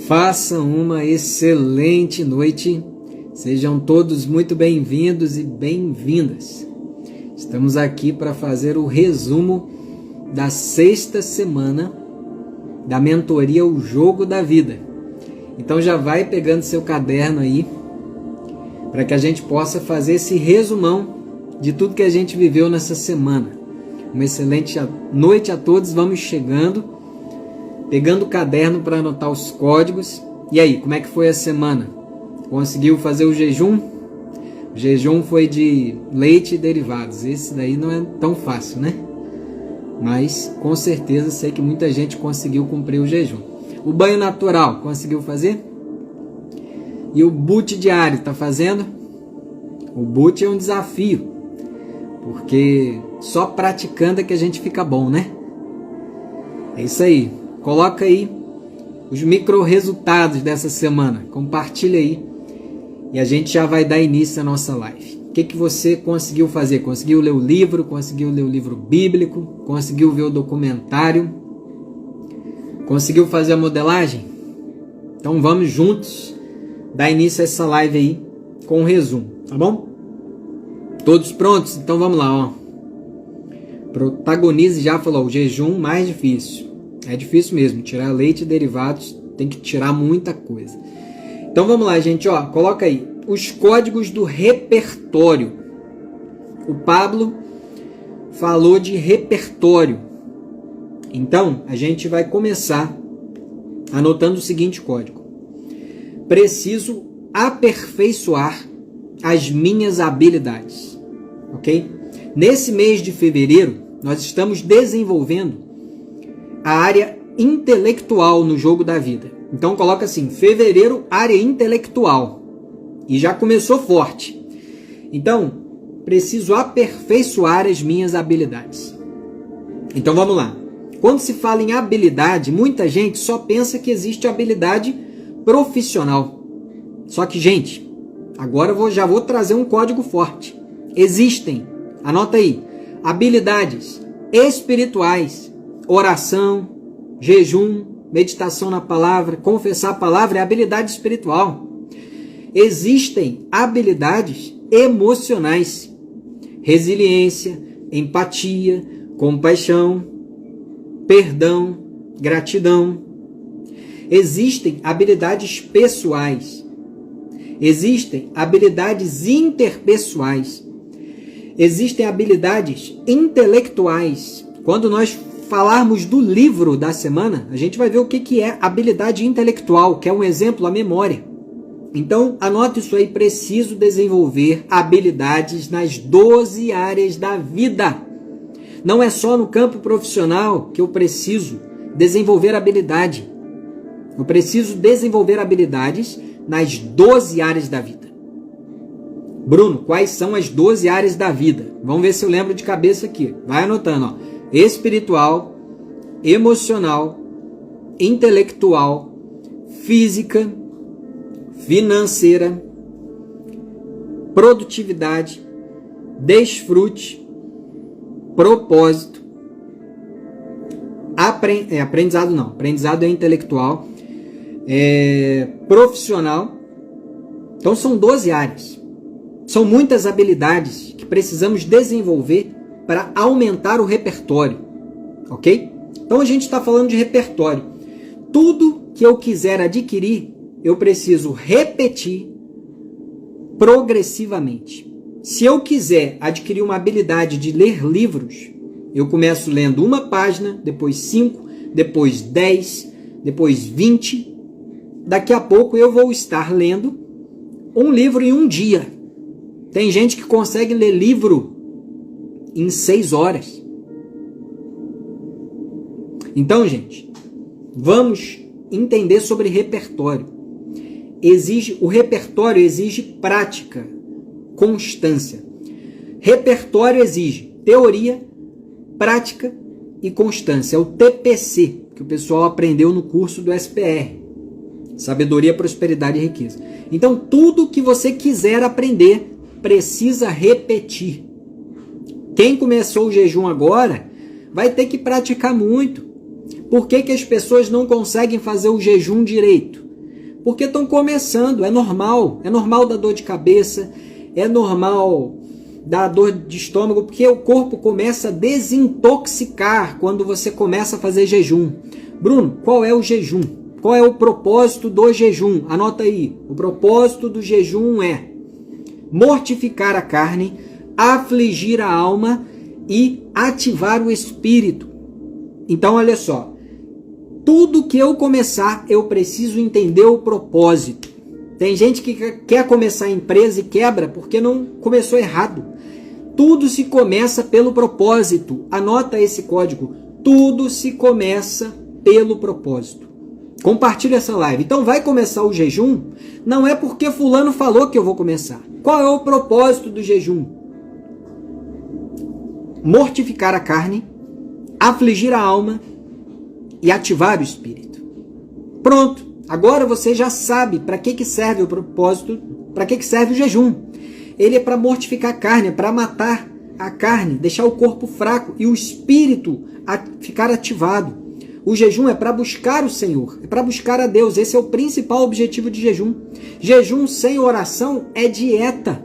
Façam uma excelente noite. Sejam todos muito bem-vindos e bem-vindas. Estamos aqui para fazer o resumo da 6ª semana da mentoria O Jogo da Vida. Então já vai pegando seu caderno aí para que a gente possa fazer esse resumão de tudo que a gente viveu nessa semana. Uma excelente noite a todos. Vamos chegando, pegando o caderno para anotar os códigos. E aí, como é que foi a semana? Conseguiu fazer o jejum? O jejum foi de leite e derivados. Esse daí não é tão fácil, né? Mas com certeza sei que muita gente conseguiu cumprir o jejum. O banho natural, conseguiu fazer? E o boot diário, tá fazendo? O boot é um desafio, porque só praticando é que a gente fica bom, né? É isso aí. Coloca aí os micro resultados dessa semana. Compartilha aí. E a gente já vai dar início à nossa live. O que você conseguiu fazer? Conseguiu ler o livro? Conseguiu ler o livro bíblico? Conseguiu ver o documentário? Conseguiu fazer a modelagem? Então vamos juntos dar início a essa live aí com um resumo, tá bom? Todos prontos? Então vamos lá, ó. Protagonize já falou, o jejum mais difícil. É difícil mesmo, tirar leite e derivados, tem que tirar muita coisa. Então vamos lá, gente, ó, coloca aí os códigos do repertório. O Pablo falou de repertório. Então, a gente vai começar anotando o seguinte código. Preciso aperfeiçoar as minhas habilidades, ok? Nesse mês de fevereiro, nós estamos desenvolvendo a área intelectual no Jogo da Vida. Então coloca assim, fevereiro, área intelectual. E já começou forte. Então, preciso aperfeiçoar as minhas habilidades. Então vamos lá. Quando se fala em habilidade, muita gente só pensa que existe habilidade profissional. Só que, gente, agora eu já vou trazer um código forte. Existem, anota aí, habilidades espirituais, oração, jejum, meditação na palavra, confessar a palavra é habilidade espiritual. Existem habilidades emocionais, resiliência, empatia, compaixão, perdão, gratidão. Existem habilidades pessoais. Existem habilidades interpessoais. Existem habilidades intelectuais. Quando nós falarmos do livro da semana, a gente vai ver o que é habilidade intelectual, que é um exemplo, a memória. Então, anote isso aí, preciso desenvolver habilidades nas 12 áreas da vida. Não é só no campo profissional que eu preciso desenvolver habilidade. Eu preciso desenvolver habilidades nas 12 áreas da vida. Bruno, quais são as 12 áreas da vida? Vamos ver se eu lembro de cabeça aqui. Vai anotando, ó. Espiritual, emocional, intelectual, física, financeira, produtividade, desfrute, propósito, aprendizado não, aprendizado é intelectual, profissional. Então são 12 áreas. São muitas habilidades que precisamos desenvolver para aumentar o repertório, ok? Então a gente está falando de repertório. Tudo que eu quiser adquirir, eu preciso repetir progressivamente. Se eu quiser adquirir uma habilidade de ler livros, eu começo lendo uma página, depois 5, depois 10, depois 20. Daqui a pouco eu vou estar lendo um livro em um dia. Tem gente que consegue ler livro em 6 horas. Então, gente, vamos entender sobre repertório. O repertório exige prática, constância. Repertório exige teoria, prática e constância. É o TPC, que o pessoal aprendeu no curso do SPR. Sabedoria, Prosperidade e Riqueza. Então, tudo que você quiser aprender, precisa repetir. Quem começou o jejum agora, vai ter que praticar muito. Por que as pessoas não conseguem fazer o jejum direito? Porque estão começando, é normal dar dor de cabeça, é normal dar dor de estômago, porque o corpo começa a desintoxicar quando você começa a fazer jejum. Bruno, qual é o jejum? Qual é o propósito do jejum? Anota aí, o propósito do jejum é mortificar a carne, afligir a alma e ativar o espírito. Então, olha só, tudo que eu começar, eu preciso entender o propósito. Tem gente que quer começar a empresa e quebra porque não começou errado. Tudo se começa pelo propósito. Anota esse código. Tudo se começa pelo propósito. Compartilha essa live. Então vai começar o jejum? Não é porque fulano falou que eu vou começar. Qual é o propósito do jejum? Mortificar a carne, afligir a alma e ativar o espírito. Pronto. Agora você já sabe para que serve o propósito, para que serve o jejum. Ele é para mortificar a carne, é para matar a carne, deixar o corpo fraco e o espírito ficar ativado. O jejum é para buscar o Senhor, é para buscar a Deus. Esse é o principal objetivo de jejum. Jejum sem oração é dieta.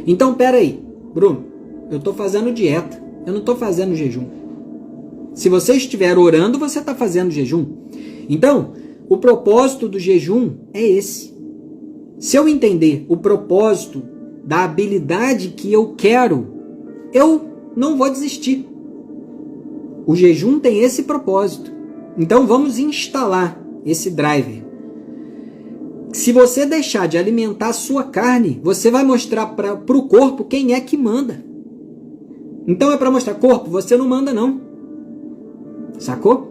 Então, peraí, Bruno, eu estou fazendo dieta, eu não estou fazendo jejum. Se você estiver orando, você está fazendo jejum. Então, o propósito do jejum é esse. Se eu entender o propósito da habilidade que eu quero, eu não vou desistir. O jejum tem esse propósito. Então vamos instalar esse driver. Se você deixar de alimentar a sua carne, você vai mostrar para o corpo quem é que manda. Então é para mostrar, corpo, você não manda não. Sacou?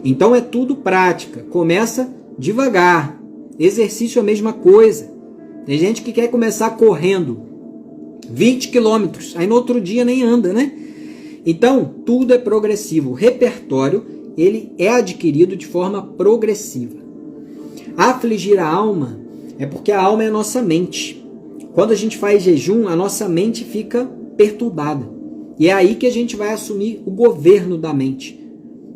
Então é tudo prática. Começa devagar. Exercício é a mesma coisa. Tem gente que quer começar correndo 20 quilômetros, aí no outro dia nem anda, né? Então, tudo é progressivo. O repertório, ele é adquirido de forma progressiva. Afligir a alma é porque a alma é a nossa mente. Quando a gente faz jejum, a nossa mente fica perturbada. E é aí que a gente vai assumir o governo da mente.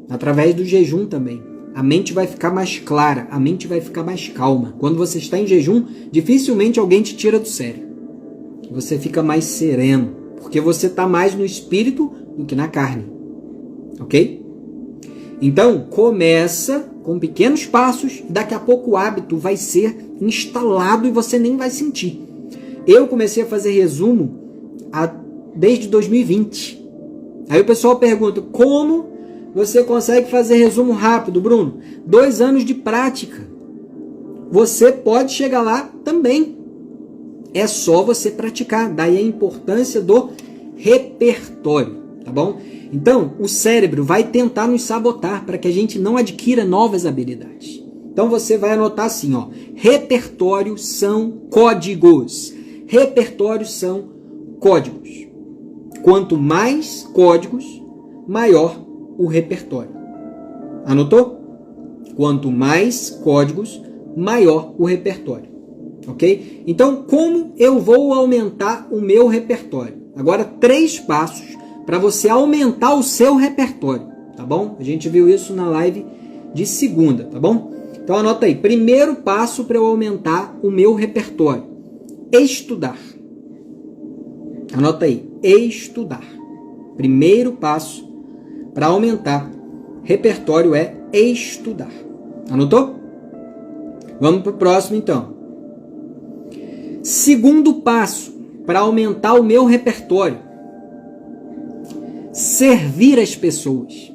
Através do jejum também. A mente vai ficar mais clara, a mente vai ficar mais calma. Quando você está em jejum, dificilmente alguém te tira do sério. Você fica mais sereno, porque você está mais no espírito do que na carne. Ok? Então, começa com pequenos passos, e daqui a pouco o hábito vai ser instalado e você nem vai sentir. Eu comecei a fazer resumo desde 2020. Aí o pessoal pergunta, como você consegue fazer resumo rápido, Bruno? 2 anos de prática. Você pode chegar lá também. É só você praticar. Daí a importância do repertório, tá bom? Então, o cérebro vai tentar nos sabotar para que a gente não adquira novas habilidades. Então, você vai anotar assim, ó. Repertório são códigos. Repertórios são códigos. Quanto mais códigos, maior o repertório. Anotou? Quanto mais códigos, maior o repertório. Ok? Então, como eu vou aumentar o meu repertório? Agora, 3 passos para você aumentar o seu repertório, tá bom? A gente viu isso na live de segunda, tá bom? Então, anota aí. Primeiro passo para eu aumentar o meu repertório. Estudar. Anota aí. Estudar. Primeiro passo para aumentar repertório é estudar. Anotou? Vamos para o próximo, então. Segundo passo para aumentar o meu repertório. Servir as pessoas.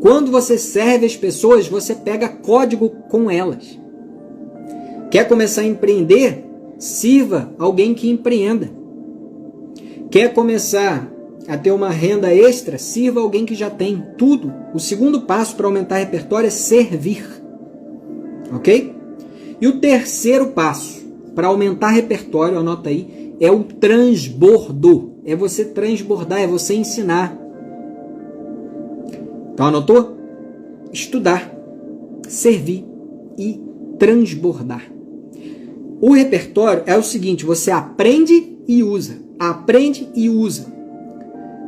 Quando você serve as pessoas, você pega código com elas. Quer começar a empreender? Sirva alguém que empreenda. Quer começar a ter uma renda extra? Sirva alguém que já tem tudo. O segundo passo para aumentar repertório é servir. Ok? E o terceiro passo para aumentar repertório, anota aí, é o transbordo. É você transbordar, é você ensinar. Então anotou? Estudar, servir e transbordar. O repertório é o seguinte, você aprende e usa. Aprende e usa.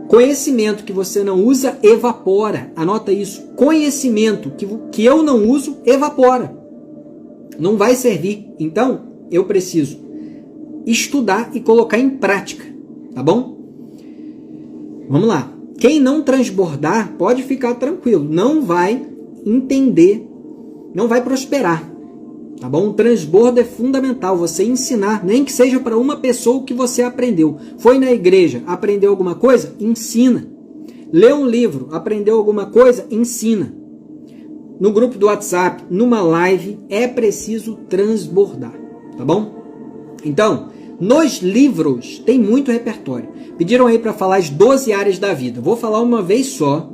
Conhecimento que você não usa, evapora. Anota isso. Conhecimento que eu não uso, evapora. Não vai servir. Então, eu preciso estudar e colocar em prática. Tá bom? Vamos lá. Quem não transbordar, pode ficar tranquilo. Não vai entender, não vai prosperar. Tá bom? O transbordo é fundamental, você ensinar, nem que seja para uma pessoa o que você aprendeu. Foi na igreja, aprendeu alguma coisa? Ensina. Leu um livro, aprendeu alguma coisa? Ensina. No grupo do WhatsApp, numa live, é preciso transbordar. Tá bom? Então, nos livros tem muito repertório. Pediram aí para falar as 12 áreas da vida. Vou falar uma vez só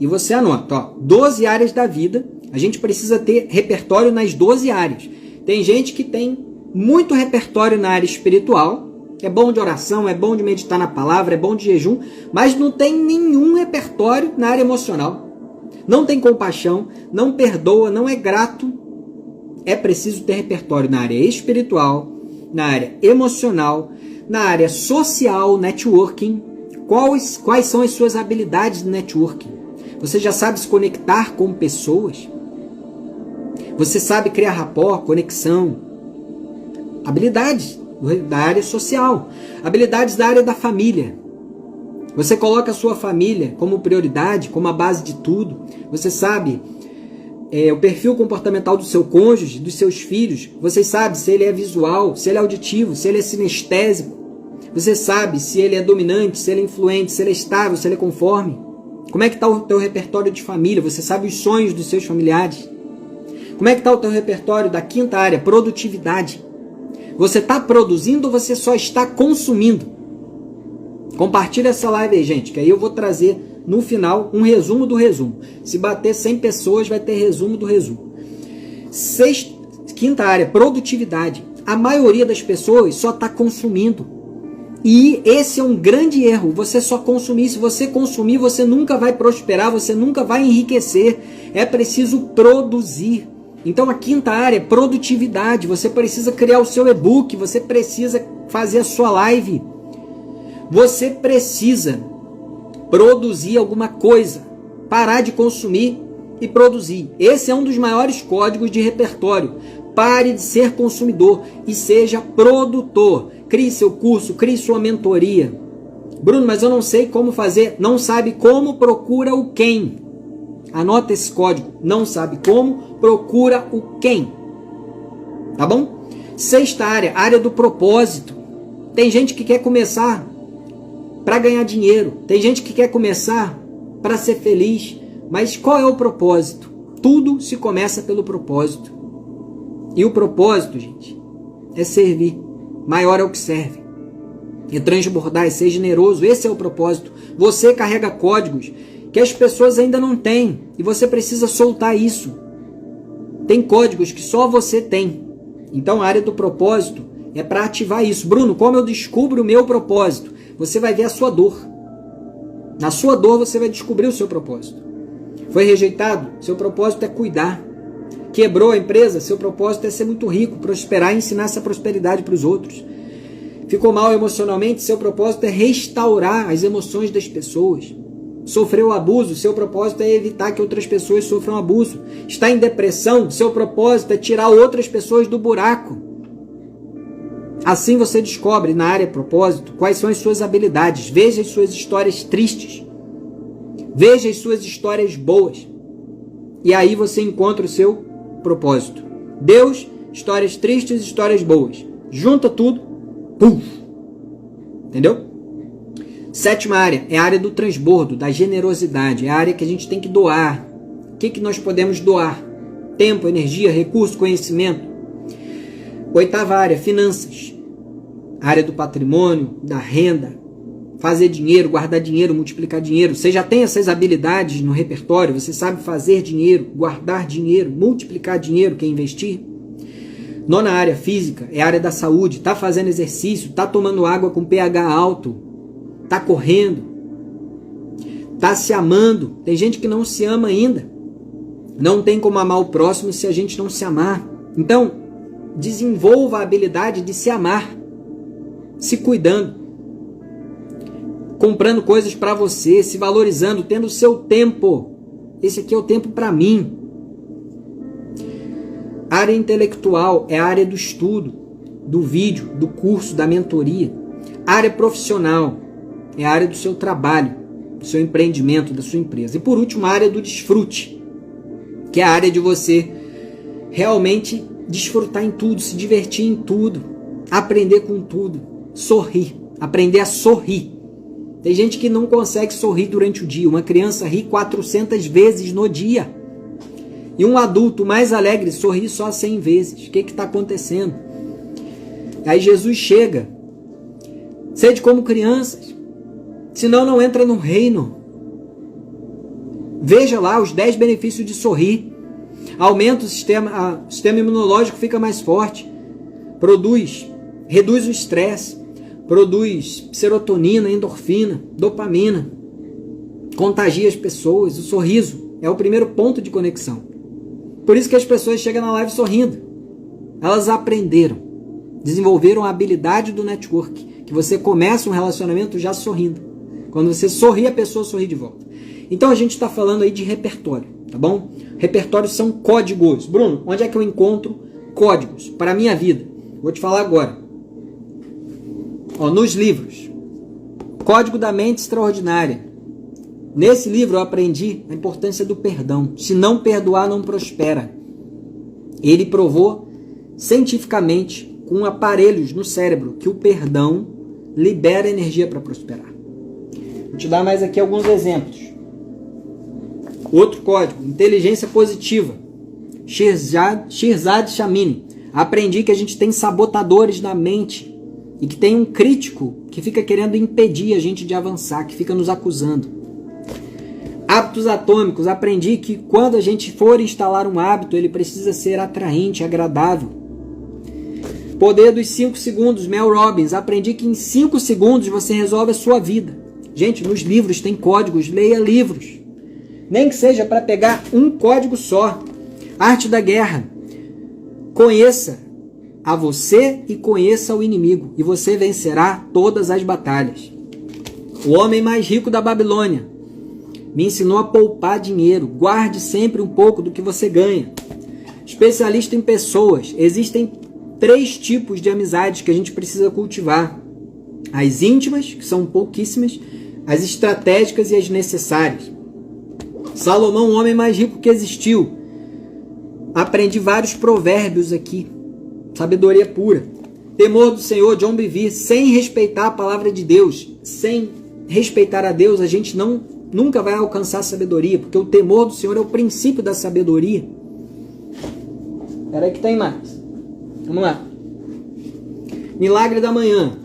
e você anota. Ó, 12 áreas da vida. A gente precisa ter repertório nas 12 áreas. Tem gente que tem muito repertório na área espiritual, é bom de oração, é bom de meditar na palavra, é bom de jejum, mas não tem nenhum repertório na área emocional. Não tem compaixão, não perdoa, não é grato. É preciso ter repertório na área espiritual, na área emocional, na área social, networking. Quais são as suas habilidades de networking? Você já sabe se conectar com pessoas? Você sabe criar rapport, conexão? Habilidades da área social. Habilidades da área da família. Você coloca a sua família como prioridade, como a base de tudo. Você sabe o perfil comportamental do seu cônjuge, dos seus filhos. Você sabe se ele é visual, se ele é auditivo, se ele é sinestésico. Você sabe se ele é dominante, se ele é influente, se ele é estável, se ele é conforme. Como é que está o teu repertório de família? Você sabe os sonhos dos seus familiares? Como é que está o teu repertório da quinta área? Produtividade. Você está produzindo ou você só está consumindo? Compartilha essa live aí, gente, que aí eu vou trazer no final um resumo do resumo. Se bater 100 pessoas, vai ter resumo do resumo. Quinta área, produtividade. A maioria das pessoas só está consumindo. E esse é um grande erro. Você só consumir. Se você consumir, você nunca vai prosperar, você nunca vai enriquecer. É preciso produzir. Então a quinta área é produtividade. Você precisa criar o seu e-book, você precisa fazer a sua live. Você precisa produzir alguma coisa. Parar de consumir e produzir. Esse é um dos maiores códigos de repertório. Pare de ser consumidor e seja produtor. Crie seu curso, crie sua mentoria. Bruno, mas eu não sei como fazer. Não sabe como? Procura o quem. Anota esse código. Não sabe como? Procura o quem. Tá bom? Sexta área, área do propósito. Tem gente que quer começar para ganhar dinheiro. Tem gente que quer começar para ser feliz. Mas qual é o propósito? Tudo se começa pelo propósito. E o propósito, gente, é servir. Maior é o que serve. É transbordar, é ser generoso. Esse é o propósito. Você carrega códigos que as pessoas ainda não têm. E você precisa soltar isso. Tem códigos que só você tem. Então a área do propósito é para ativar isso. Bruno, como eu descubro o meu propósito? Você vai ver a sua dor. Na sua dor você vai descobrir o seu propósito. Foi rejeitado? Seu propósito é cuidar. Quebrou a empresa? Seu propósito é ser muito rico, prosperar e ensinar essa prosperidade para os outros. Ficou mal emocionalmente? Seu propósito é restaurar as emoções das pessoas. Sofreu abuso? Seu propósito é evitar que outras pessoas sofram abuso. Está em depressão? Seu propósito é tirar outras pessoas do buraco. Assim você descobre na área propósito quais são as suas habilidades. Veja as suas histórias tristes. Veja as suas histórias boas. E aí você encontra o seu propósito. Deus, histórias tristes, histórias boas. Junta tudo. Pum. Entendeu? Sétima área é a área do transbordo, da generosidade. É a área que a gente tem que doar. O que nós podemos doar? Tempo, energia, recurso, conhecimento. Oitava área, finanças. A área do patrimônio, da renda. Fazer dinheiro, guardar dinheiro, multiplicar dinheiro. Você já tem essas habilidades no repertório? Você sabe fazer dinheiro, guardar dinheiro, multiplicar dinheiro, quer investir? Nona área, física, é a área da saúde. Está fazendo exercício, está tomando água com pH alto, está correndo, está se amando. Tem gente que não se ama ainda. Não tem como amar o próximo se a gente não se amar. Então, desenvolva a habilidade de se amar, se cuidando. comprando coisas para você, se valorizando, tendo o seu tempo. Esse aqui é o tempo para mim. Área intelectual é a área do estudo, do vídeo, do curso, da mentoria. Área profissional é a área do seu trabalho, do seu empreendimento, da sua empresa. E por último, a área do desfrute, que é a área de você realmente desfrutar em tudo, se divertir em tudo, aprender com tudo, sorrir, aprender a sorrir. Tem gente que não consegue sorrir durante o dia. Uma criança ri 400 vezes no dia. E um adulto mais alegre sorri só 100 vezes. O que está acontecendo? Aí Jesus chega. Sede como crianças, senão não entra no reino. Veja lá os 10 benefícios de sorrir. Aumenta o sistema imunológico, fica mais forte. Reduz o estresse. Produz serotonina, endorfina, dopamina. Contagia as pessoas. O sorriso é o primeiro ponto de conexão. Por isso que as pessoas chegam na live sorrindo. Elas aprenderam, desenvolveram a habilidade do network, que você começa um relacionamento já sorrindo. Quando você sorri, a pessoa sorri de volta. Então a gente está falando aí de repertório, tá bom? Repertórios são códigos. Bruno, onde é que eu encontro códigos para a minha vida? Vou te falar agora. Nos livros. Código da Mente Extraordinária. Nesse livro eu aprendi a importância do perdão. Se não perdoar, não prospera. Ele provou cientificamente, com aparelhos no cérebro, que o perdão libera energia para prosperar. Vou te dar mais aqui alguns exemplos. Outro código, inteligência positiva. Shirzad Chamini. Aprendi que a gente tem sabotadores na mente e que tem um crítico que fica querendo impedir a gente de avançar, que fica nos acusando. Hábitos atômicos. Aprendi que quando a gente for instalar um hábito, ele precisa ser atraente, agradável. Poder dos 5 segundos. Mel Robbins. Aprendi que em 5 segundos você resolve a sua vida. Gente, nos livros tem códigos. Leia livros. Nem que seja para pegar um código só. Arte da guerra. Conheça a você e conheça o inimigo, e você vencerá todas as batalhas. O homem mais rico da Babilônia me ensinou a poupar dinheiro. Guarde sempre um pouco do que você ganha. Especialista em pessoas. Existem 3 tipos de amizades que a gente precisa cultivar. As íntimas, que são pouquíssimas, as estratégicas e as necessárias. Salomão, o homem mais rico que existiu. Aprendi vários provérbios aqui. Sabedoria pura. Temor do Senhor, John Bevere. Sem respeitar a palavra de Deus, sem respeitar a Deus, a gente nunca vai alcançar a sabedoria, porque o temor do Senhor é o princípio da sabedoria. Espera aí que tem mais. Vamos lá. Milagre da manhã.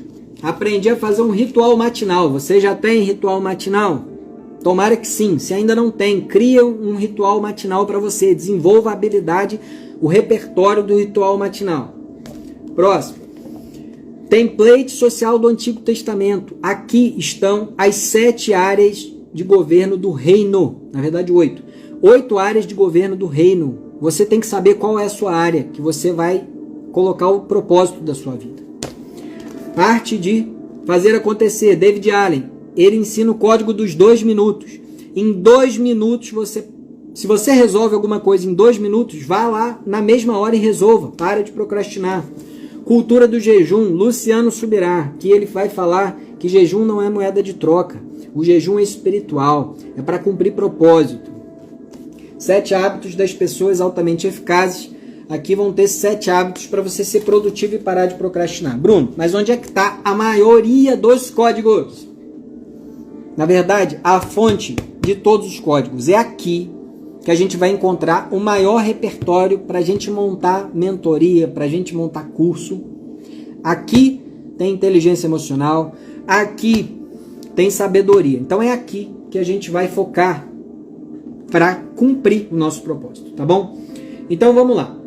Aprendi a fazer um ritual matinal. Você já tem ritual matinal? Tomara que sim. Se ainda não tem, cria um ritual matinal para você. Desenvolva a habilidade, o repertório do ritual matinal. Próximo. Template social do Antigo Testamento. Aqui estão as 7 áreas de governo do reino. Na verdade, 8. 8 áreas de governo do reino. Você tem que saber qual é a sua área, que você vai colocar o propósito da sua vida. Arte de fazer acontecer. David Allen. Ele ensina o código dos 2 minutos. Em 2 minutos, se você resolve alguma coisa em 2 minutos, vá lá na mesma hora e resolva. Para de procrastinar. Cultura do jejum. Luciano Subirá, que ele vai falar que jejum não é moeda de troca. O jejum é espiritual. É para cumprir propósito. 7 hábitos das pessoas altamente eficazes. Aqui vão ter 7 hábitos para você ser produtivo e parar de procrastinar. Bruno, mas onde é que está a maioria dos códigos? Na verdade, a fonte de todos os códigos é aqui que a gente vai encontrar o maior repertório para a gente montar mentoria, para a gente montar curso. Aqui tem inteligência emocional, aqui tem sabedoria. Então é aqui que a gente vai focar para cumprir o nosso propósito, tá bom? Então vamos lá.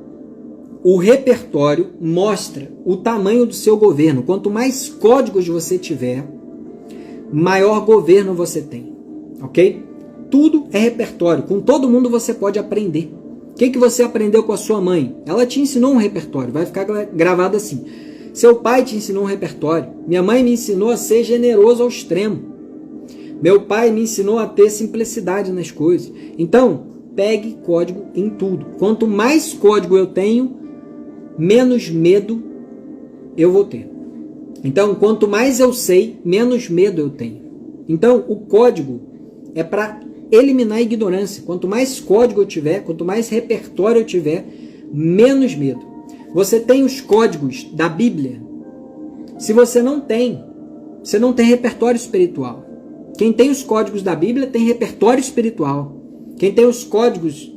O repertório mostra o tamanho do seu governo. Quanto mais códigos você tiver, maior governo você tem, ok? Tudo é repertório. Com todo mundo você pode aprender. O que você aprendeu com a sua mãe? Ela te ensinou um repertório. Vai ficar gravado assim. Seu pai te ensinou um repertório. Minha mãe me ensinou a ser generoso ao extremo. Meu pai me ensinou a ter simplicidade nas coisas. Então, pegue código em tudo. Quanto mais código eu tenho, menos medo eu vou ter. Então, quanto mais eu sei, menos medo eu tenho. Então, o código é para eliminar a ignorância. Quanto mais código eu tiver, quanto mais repertório eu tiver, menos medo. Você tem os códigos da Bíblia? Se você não tem repertório espiritual. Quem tem os códigos da Bíblia tem repertório espiritual. Quem tem os códigos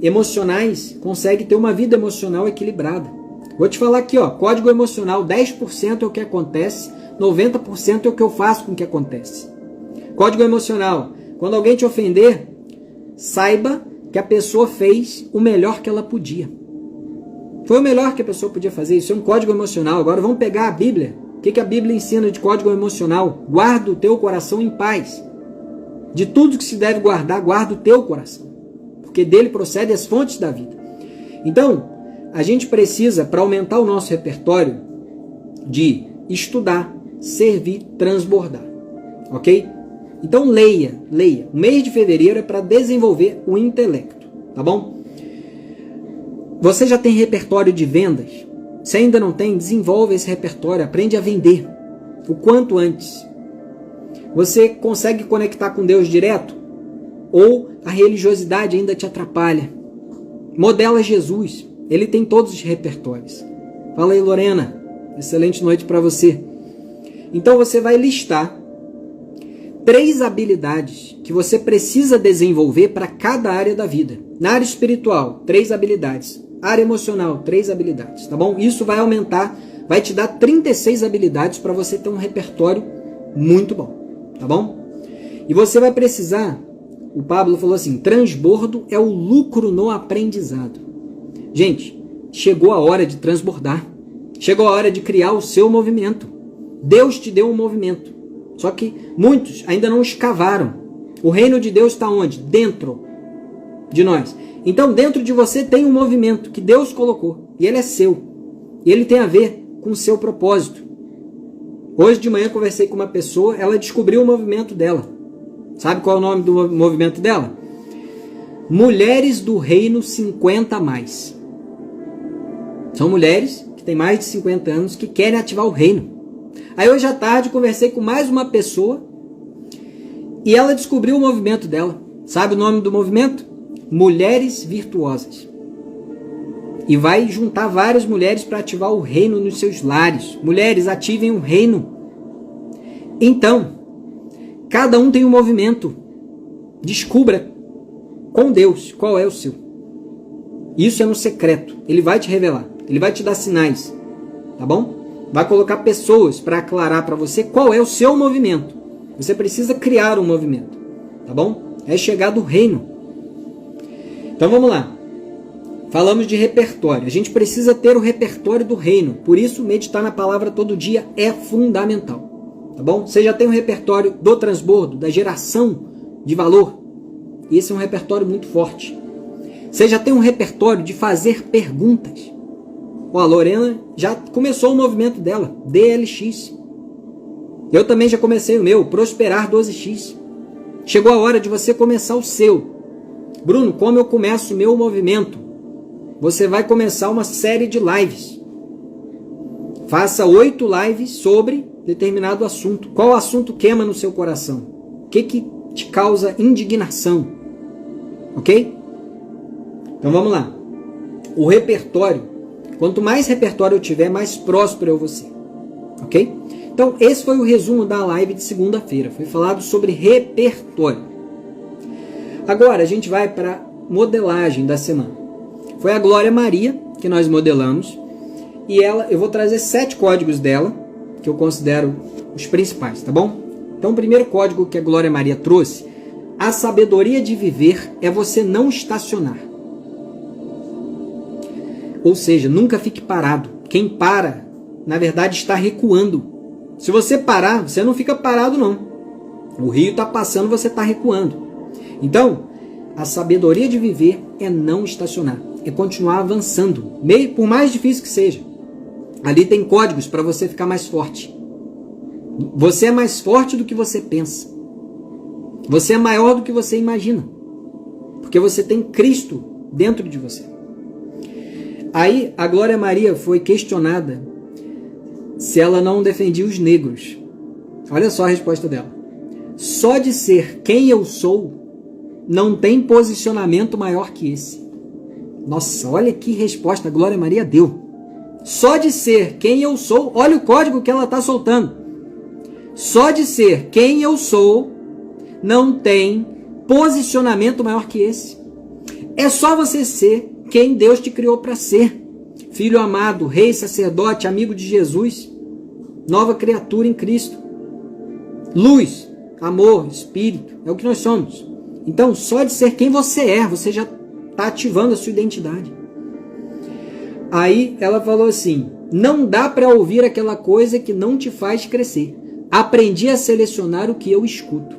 emocionais consegue ter uma vida emocional equilibrada. Vou te falar aqui, ó, código emocional, 10% é o que acontece, 90% é o que eu faço com o que acontece. Código emocional, quando alguém te ofender, saiba que a pessoa fez o melhor que ela podia. Foi o melhor que a pessoa podia fazer, isso é um código emocional. Agora vamos pegar a Bíblia. O que a Bíblia ensina de código emocional? Guarda o teu coração em paz. De tudo que se deve guardar, guarda o teu coração. Porque dele procedem as fontes da vida. Então, a gente precisa, para aumentar o nosso repertório, de estudar, servir, transbordar. Ok? Então, leia. O mês de fevereiro é para desenvolver o intelecto. Tá bom? Você já tem repertório de vendas? Se ainda não tem, desenvolve esse repertório, aprende a vender o quanto antes. Você consegue conectar com Deus direto? Ou a religiosidade ainda te atrapalha? Modela Jesus, ele tem todos os repertórios. Fala aí, Lorena, excelente noite para você. Então você vai listar 3 habilidades que você precisa desenvolver para cada área da vida. Na área espiritual, 3 habilidades. Área emocional, 3 habilidades, tá bom? Isso vai aumentar, vai te dar 36 habilidades para você ter um repertório muito bom, tá bom? E você vai precisar, o Pablo falou assim, transbordo é o lucro no aprendizado. Gente, chegou a hora de transbordar. Chegou a hora de criar o seu movimento. Deus te deu um movimento. Só que muitos ainda não escavaram. O reino de Deus está onde? Dentro de nós. Então, dentro de você tem um movimento que Deus colocou. E ele é seu. E ele tem a ver com o seu propósito. Hoje de manhã conversei com uma pessoa, ela descobriu o movimento dela. Sabe qual é o nome do movimento dela? Mulheres do Reino 50 a mais. São mulheres que têm mais de 50 anos que querem ativar o reino. Aí hoje à tarde conversei com mais uma pessoa e ela descobriu o movimento dela. Sabe o nome do movimento? Mulheres Virtuosas. E vai juntar várias mulheres para ativar o reino nos seus lares. Mulheres, ativem o reino. Então, cada um tem um movimento. Descubra com Deus qual é o seu. Isso é no secreto. Ele vai te revelar. Ele vai te dar sinais. Tá bom? Vai colocar pessoas para aclarar para você qual é o seu movimento. Você precisa criar um movimento. Tá bom? É chegar do reino. Então vamos lá. Falamos de repertório. A gente precisa ter o repertório do reino. Por isso, meditar na palavra todo dia é fundamental. Tá bom? Você já tem o repertório do transbordo, da geração de valor. E esse é um repertório muito forte. Você já tem um repertório de fazer perguntas. Ó, a Lorena já começou o movimento dela, DLX. Eu também já comecei o meu, Prosperar 12X. Chegou a hora de você começar o seu. Bruno, como eu começo o meu movimento? Você vai começar uma série de lives. Faça 8 lives sobre determinado assunto. Qual assunto queima no seu coração? O que te causa indignação? Ok? Então vamos lá. O repertório. Quanto mais repertório eu tiver, mais próspero eu vou ser. Ok? Então esse foi o resumo da live de segunda-feira. Foi falado sobre repertório. Agora a gente vai para a modelagem da semana. Foi a Glória Maria que nós modelamos. E eu vou trazer 7 códigos dela, que eu considero os principais, tá bom? Então o primeiro código que a Glória Maria trouxe: a sabedoria de viver é você não estacionar. Ou seja, nunca fique parado. Quem para, na verdade, está recuando. Se você parar, você não fica parado, não. O rio está passando, você está recuando. Então, a sabedoria de viver é não estacionar. É continuar avançando, por mais difícil que seja. Ali tem códigos para você ficar mais forte. Você é mais forte do que você pensa. Você é maior do que você imagina, porque você tem Cristo dentro de você. Aí a Glória Maria foi questionada se ela não defendia os negros. Olha só a resposta dela. Só de ser quem eu sou, não tem posicionamento maior que esse. Nossa, olha que resposta a Glória Maria deu. Só de ser quem eu sou, olha o código que ela está soltando. Só de ser quem eu sou, não tem posicionamento maior que esse. É só você ser quem Deus te criou para ser. Filho amado, rei, sacerdote, amigo de Jesus, nova criatura em Cristo. Luz, amor, espírito, é o que nós somos. Então, só de ser quem você é, você já está ativando a sua identidade. Aí ela falou assim, não dá para ouvir aquela coisa que não te faz crescer. Aprendi a selecionar o que eu escuto.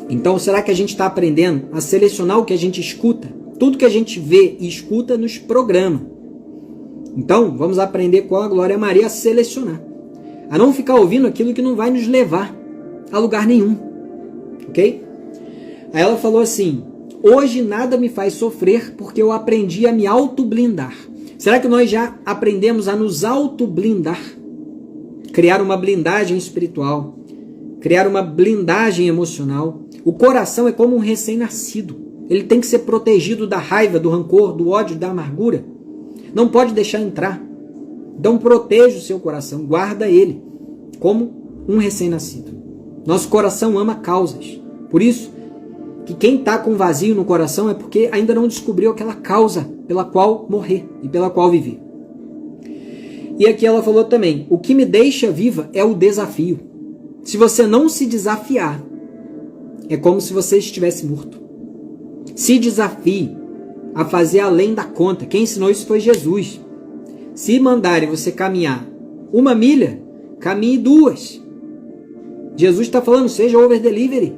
Então, será que a gente está aprendendo a selecionar o que a gente escuta? Tudo que a gente vê e escuta nos programa. Então, vamos aprender com a Glória Maria a selecionar. A não ficar ouvindo aquilo que não vai nos levar a lugar nenhum. Ok? Aí ela falou assim, hoje nada me faz sofrer porque eu aprendi a me auto-blindar. Será que nós já aprendemos a nos auto-blindar? Criar uma blindagem espiritual, criar uma blindagem emocional. O coração é como um recém-nascido. Ele tem que ser protegido da raiva, do rancor, do ódio, da amargura. Não pode deixar entrar. Então proteja o seu coração, guarda ele como um recém-nascido. Nosso coração ama causas. Por isso que quem está com vazio no coração é porque ainda não descobriu aquela causa pela qual morrer e pela qual viver. E aqui ela falou também, o que me deixa viva é o desafio. Se você não se desafiar, é como se você estivesse morto. Se desafie a fazer além da conta. Quem ensinou isso foi Jesus. Se mandarem você caminhar 1 milha, caminhe 2. Jesus está falando, seja over delivery.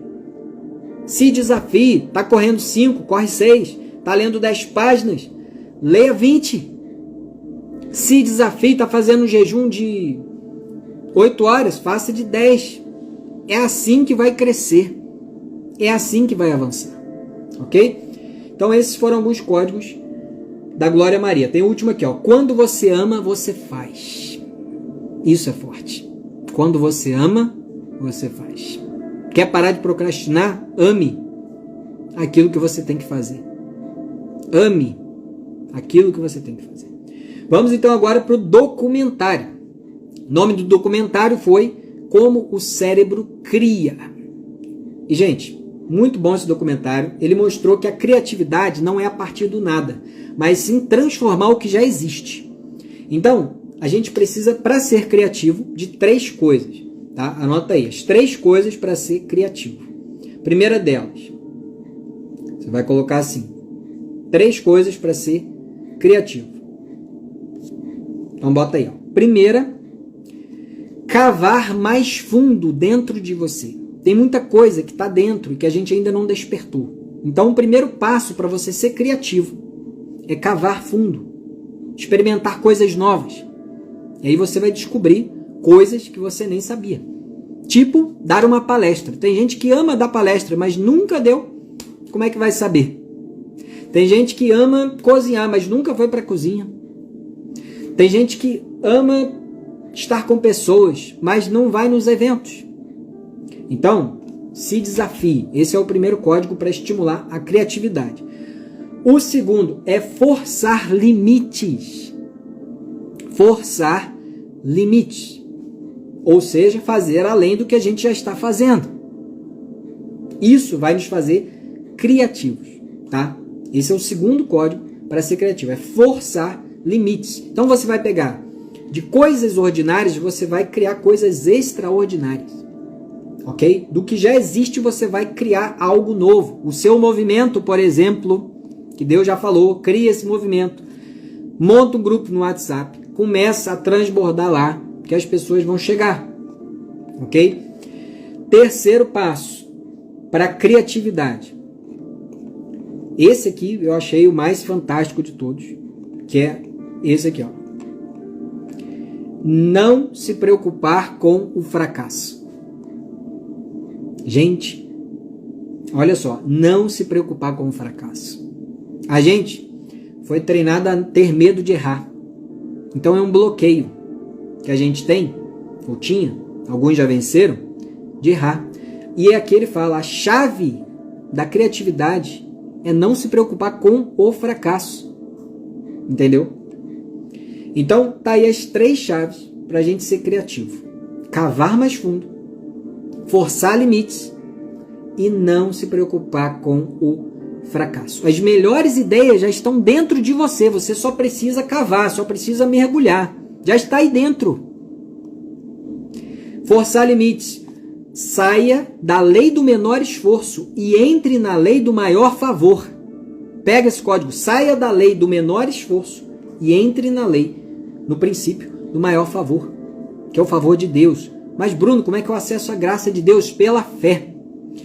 Se desafie, está correndo 5, corre 6, está lendo 10 páginas, leia 20. Se desafie, está fazendo um jejum de 8 horas, faça de 10. É assim que vai crescer. É assim que vai avançar. Ok? Então esses foram alguns códigos da Glória Maria. Tem o último aqui, ó. Quando você ama, você faz. Isso é forte. Quando você ama, você faz. Quer parar de procrastinar? Ame aquilo que você tem que fazer. Ame aquilo que você tem que fazer. Vamos então agora para o documentário. O nome do documentário foi Como o Cérebro Cria. E, gente, muito bom esse documentário. Ele mostrou que a criatividade não é a partir do nada, mas sim transformar o que já existe. Então, a gente precisa, para ser criativo, de 3 coisas. Tá? Anota aí, as 3 coisas para ser criativo. Primeira delas, você vai colocar assim, 3 coisas para ser criativo. Então bota aí, ó. Primeira, cavar mais fundo dentro de você. Tem muita coisa que está dentro e que a gente ainda não despertou. Então o primeiro passo para você ser criativo é cavar fundo, experimentar coisas novas. E aí você vai descobrir coisas que você nem sabia. Tipo, dar uma palestra. Tem gente que ama dar palestra, mas nunca deu. Como é que vai saber? Tem gente que ama cozinhar, mas nunca foi para a cozinha. Tem gente que ama estar com pessoas, mas não vai nos eventos. Então, se desafie. Esse é o primeiro código para estimular a criatividade. O segundo é forçar limites. Forçar limites. Ou seja, fazer além do que a gente já está fazendo. Isso vai nos fazer criativos, tá? Esse é o segundo código para ser criativo, é forçar limites. Então você vai pegar de coisas ordinárias, você vai criar coisas extraordinárias, ok? Do que já existe, você vai criar algo novo. O seu movimento, por exemplo, que Deus já falou, cria esse movimento. Monta um grupo no WhatsApp, começa a transbordar lá, que as pessoas vão chegar, ok? Terceiro passo, para a criatividade. Esse aqui eu achei o mais fantástico de todos, que é esse aqui, ó. Não se preocupar com o fracasso. Gente, Olha só, não se preocupar com o fracasso. A gente foi treinado a ter medo de errar. Então é um bloqueio que a gente tem, ou tinha, alguns já venceram, de errar. E aqui ele fala, a chave da criatividade é não se preocupar com o fracasso. Entendeu? Então, tá aí as 3 chaves para a gente ser criativo. Cavar mais fundo, forçar limites e não se preocupar com o fracasso. As melhores ideias já estão dentro de você, você só precisa cavar, só precisa mergulhar. Já está aí dentro. Forçar limites. Saia da lei do menor esforço e entre na lei do maior favor. Pega esse código, saia da lei do menor esforço e entre na lei, no princípio, do maior favor, que é o favor de Deus. Mas Bruno, como é que eu acesso a graça de Deus? Pela fé.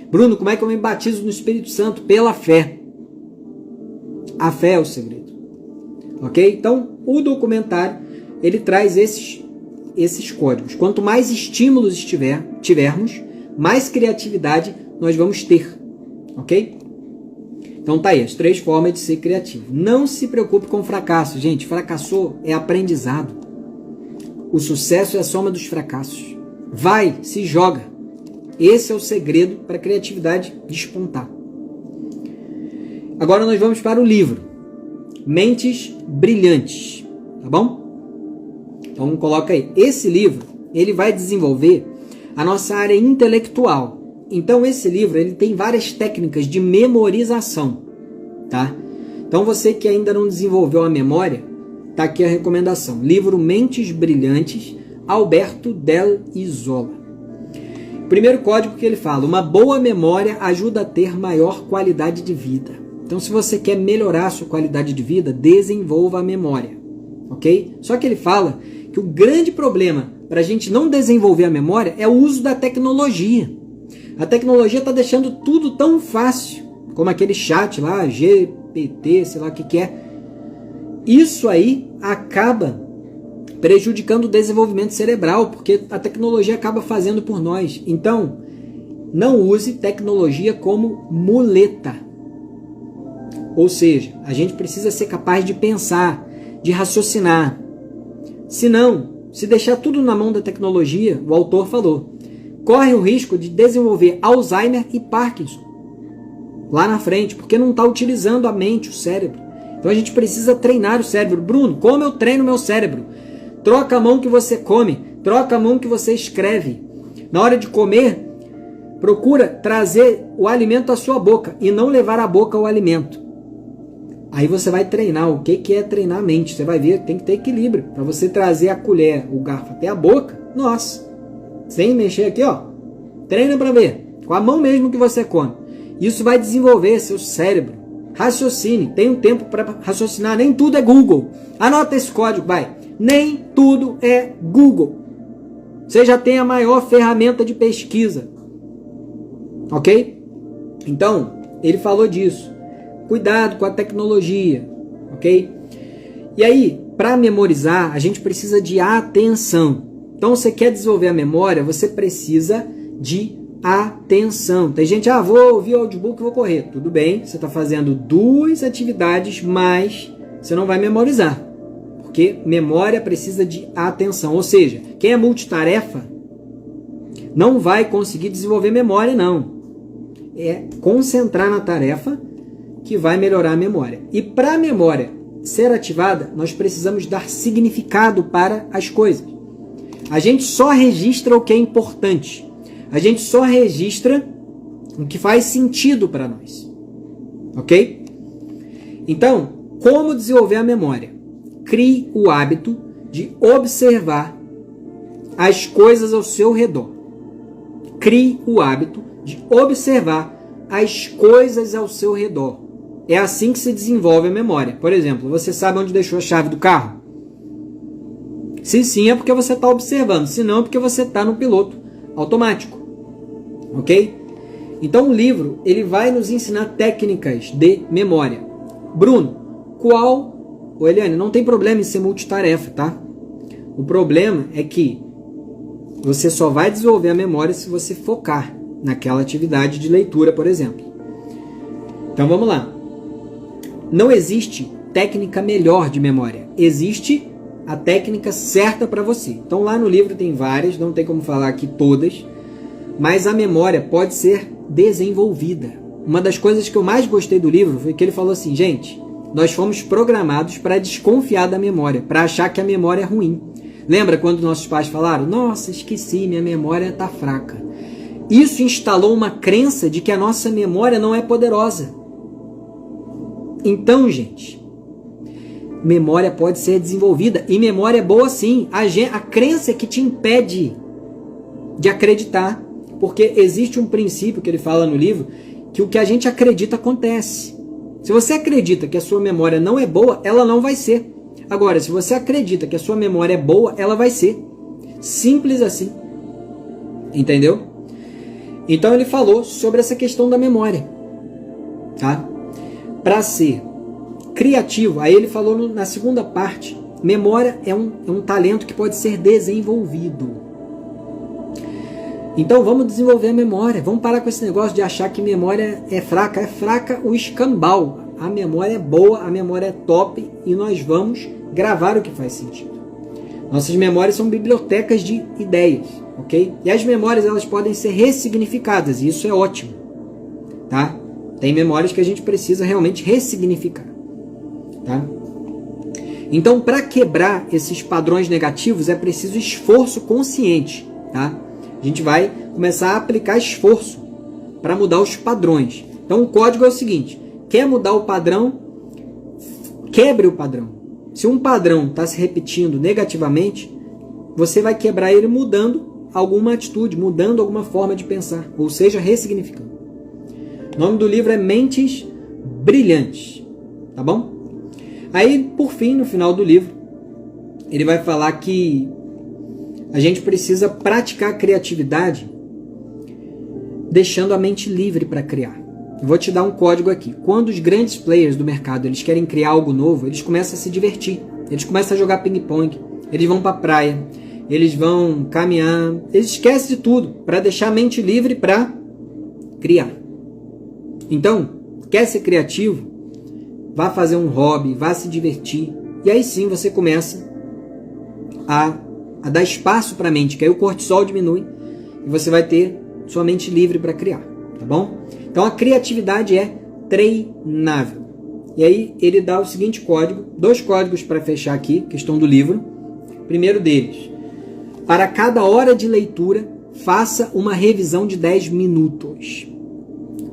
Bruno, como é que eu me batizo no Espírito Santo? Pela fé. A fé é o segredo. Ok? Então, o documentário, ele traz esses códigos. Quanto mais estímulos tivermos, mais criatividade nós vamos ter. Ok? Então tá aí, as 3 formas de ser criativo. Não se preocupe com o fracasso. Gente, fracassou é aprendizado. O sucesso é a soma dos fracassos. Vai, se joga. Esse é o segredo para a criatividade despontar. Agora nós vamos para o livro Mentes Brilhantes, tá bom? Então coloca aí. Esse livro, ele vai desenvolver a nossa área intelectual. Então esse livro, ele tem várias técnicas de memorização, tá? Então você que ainda não desenvolveu a memória, tá aqui a recomendação. Livro Mentes Brilhantes, Alberto Del Isola. Primeiro código que ele fala, uma boa memória ajuda a ter maior qualidade de vida. Então, se você quer melhorar a sua qualidade de vida, desenvolva a memória, ok? Só que ele fala que o grande problema para a gente não desenvolver a memória é o uso da tecnologia. A tecnologia está deixando tudo tão fácil, como aquele chat lá, GPT, sei lá o que é. Isso aí acaba prejudicando o desenvolvimento cerebral, porque a tecnologia acaba fazendo por nós. Então, não use tecnologia como muleta. Ou seja, a gente precisa ser capaz de pensar, de raciocinar. Senão, se deixar tudo na mão da tecnologia, o autor falou, corre o risco de desenvolver Alzheimer e Parkinson lá na frente, porque não está utilizando a mente, o cérebro. Então a gente precisa treinar o cérebro. Bruno, como eu treino meu cérebro? Troca a mão que você come, troca a mão que você escreve. Na hora de comer, procura trazer o alimento à sua boca e não levar à boca o alimento. Aí você vai treinar. O que é treinar a mente? Você vai ver, tem que ter equilíbrio. Para você trazer a colher, o garfo até a boca, nossa, sem mexer aqui, ó. Treina para ver. Com a mão mesmo que você come. Isso vai desenvolver seu cérebro. Raciocine. Tem um tempo para raciocinar. Nem tudo é Google. Anota esse código, vai. Nem tudo é Google. Você já tem a maior ferramenta de pesquisa. Ok? Então, ele falou disso. Cuidado com a tecnologia. Ok? E aí, para memorizar, a gente precisa de atenção. Então, você quer desenvolver a memória, você precisa de atenção. Tem gente, vou ouvir o audiobook e vou correr. Tudo bem, você está fazendo 2 atividades, mas você não vai memorizar. Porque memória precisa de atenção. Ou seja, quem é multitarefa não vai conseguir desenvolver memória, não. É concentrar na tarefa que vai melhorar a memória. E para a memória ser ativada, nós precisamos dar significado para as coisas. A gente só registra o que é importante. A gente só registra o que faz sentido para nós. Ok? Então, como desenvolver a memória? Crie o hábito de observar as coisas ao seu redor. Crie o hábito de observar as coisas ao seu redor. É assim que se desenvolve a memória. Por exemplo, você sabe onde deixou a chave do carro? Se sim, é porque você está observando. Se não, é porque você está no piloto automático. Ok? Então o livro ele vai nos ensinar técnicas de memória. Bruno, Eliane, não tem problema em ser multitarefa, tá? O problema é que você só vai desenvolver a memória se você focar naquela atividade de leitura, por exemplo. Então vamos lá. Não existe técnica melhor de memória. Existe a técnica certa para você. Então lá no livro tem várias, não tem como falar aqui todas, mas a memória pode ser desenvolvida. Uma das coisas que eu mais gostei do livro foi que ele falou assim, gente, nós fomos programados para desconfiar da memória, para achar que a memória é ruim. Lembra quando nossos pais falaram, nossa, esqueci, minha memória está fraca. Isso instalou uma crença de que a nossa memória não é poderosa. Então, gente, memória pode ser desenvolvida e memória é boa sim. A crença é que te impede de acreditar, porque existe um princípio que ele fala no livro, que o que a gente acredita acontece. Se você acredita que a sua memória não é boa, ela não vai ser. Agora, se você acredita que a sua memória é boa, ela vai ser. Simples assim. Entendeu? Então ele falou sobre essa questão da memória. Tá? Para ser criativo, aí ele falou na segunda parte, memória é um talento que pode ser desenvolvido. Então vamos desenvolver a memória, vamos parar com esse negócio de achar que memória é fraca o escambau. A memória é boa, a memória é top e nós vamos gravar o que faz sentido. Nossas memórias são bibliotecas de ideias, ok? E as memórias elas podem ser ressignificadas e isso é ótimo, tá? Tem memórias que a gente precisa realmente ressignificar, tá? Então, para quebrar esses padrões negativos é preciso esforço consciente, tá? A gente vai começar a aplicar esforço para mudar os padrões. Então, o código é o seguinte, quer mudar o padrão, quebre o padrão. Se um padrão está se repetindo negativamente, você vai quebrar ele mudando alguma atitude, mudando alguma forma de pensar, ou seja, ressignificando. O nome do livro é Mentes Brilhantes, tá bom? Aí, por fim, no final do livro, ele vai falar que a gente precisa praticar a criatividade deixando a mente livre para criar. Eu vou te dar um código aqui. Quando os grandes players do mercado eles querem criar algo novo, eles começam a se divertir. Eles começam a jogar ping-pong, eles vão para a praia, eles vão caminhar, eles esquecem de tudo para deixar a mente livre para criar. Então, quer ser criativo? Vá fazer um hobby, vá se divertir. E aí sim você começa a dar espaço para a mente, que aí o cortisol diminui e você vai ter sua mente livre para criar, tá bom? Então a criatividade é treinável. E aí ele dá o seguinte código, 2 códigos para fechar aqui, questão do livro. Primeiro deles, para cada hora de leitura, faça uma revisão de 10 minutos.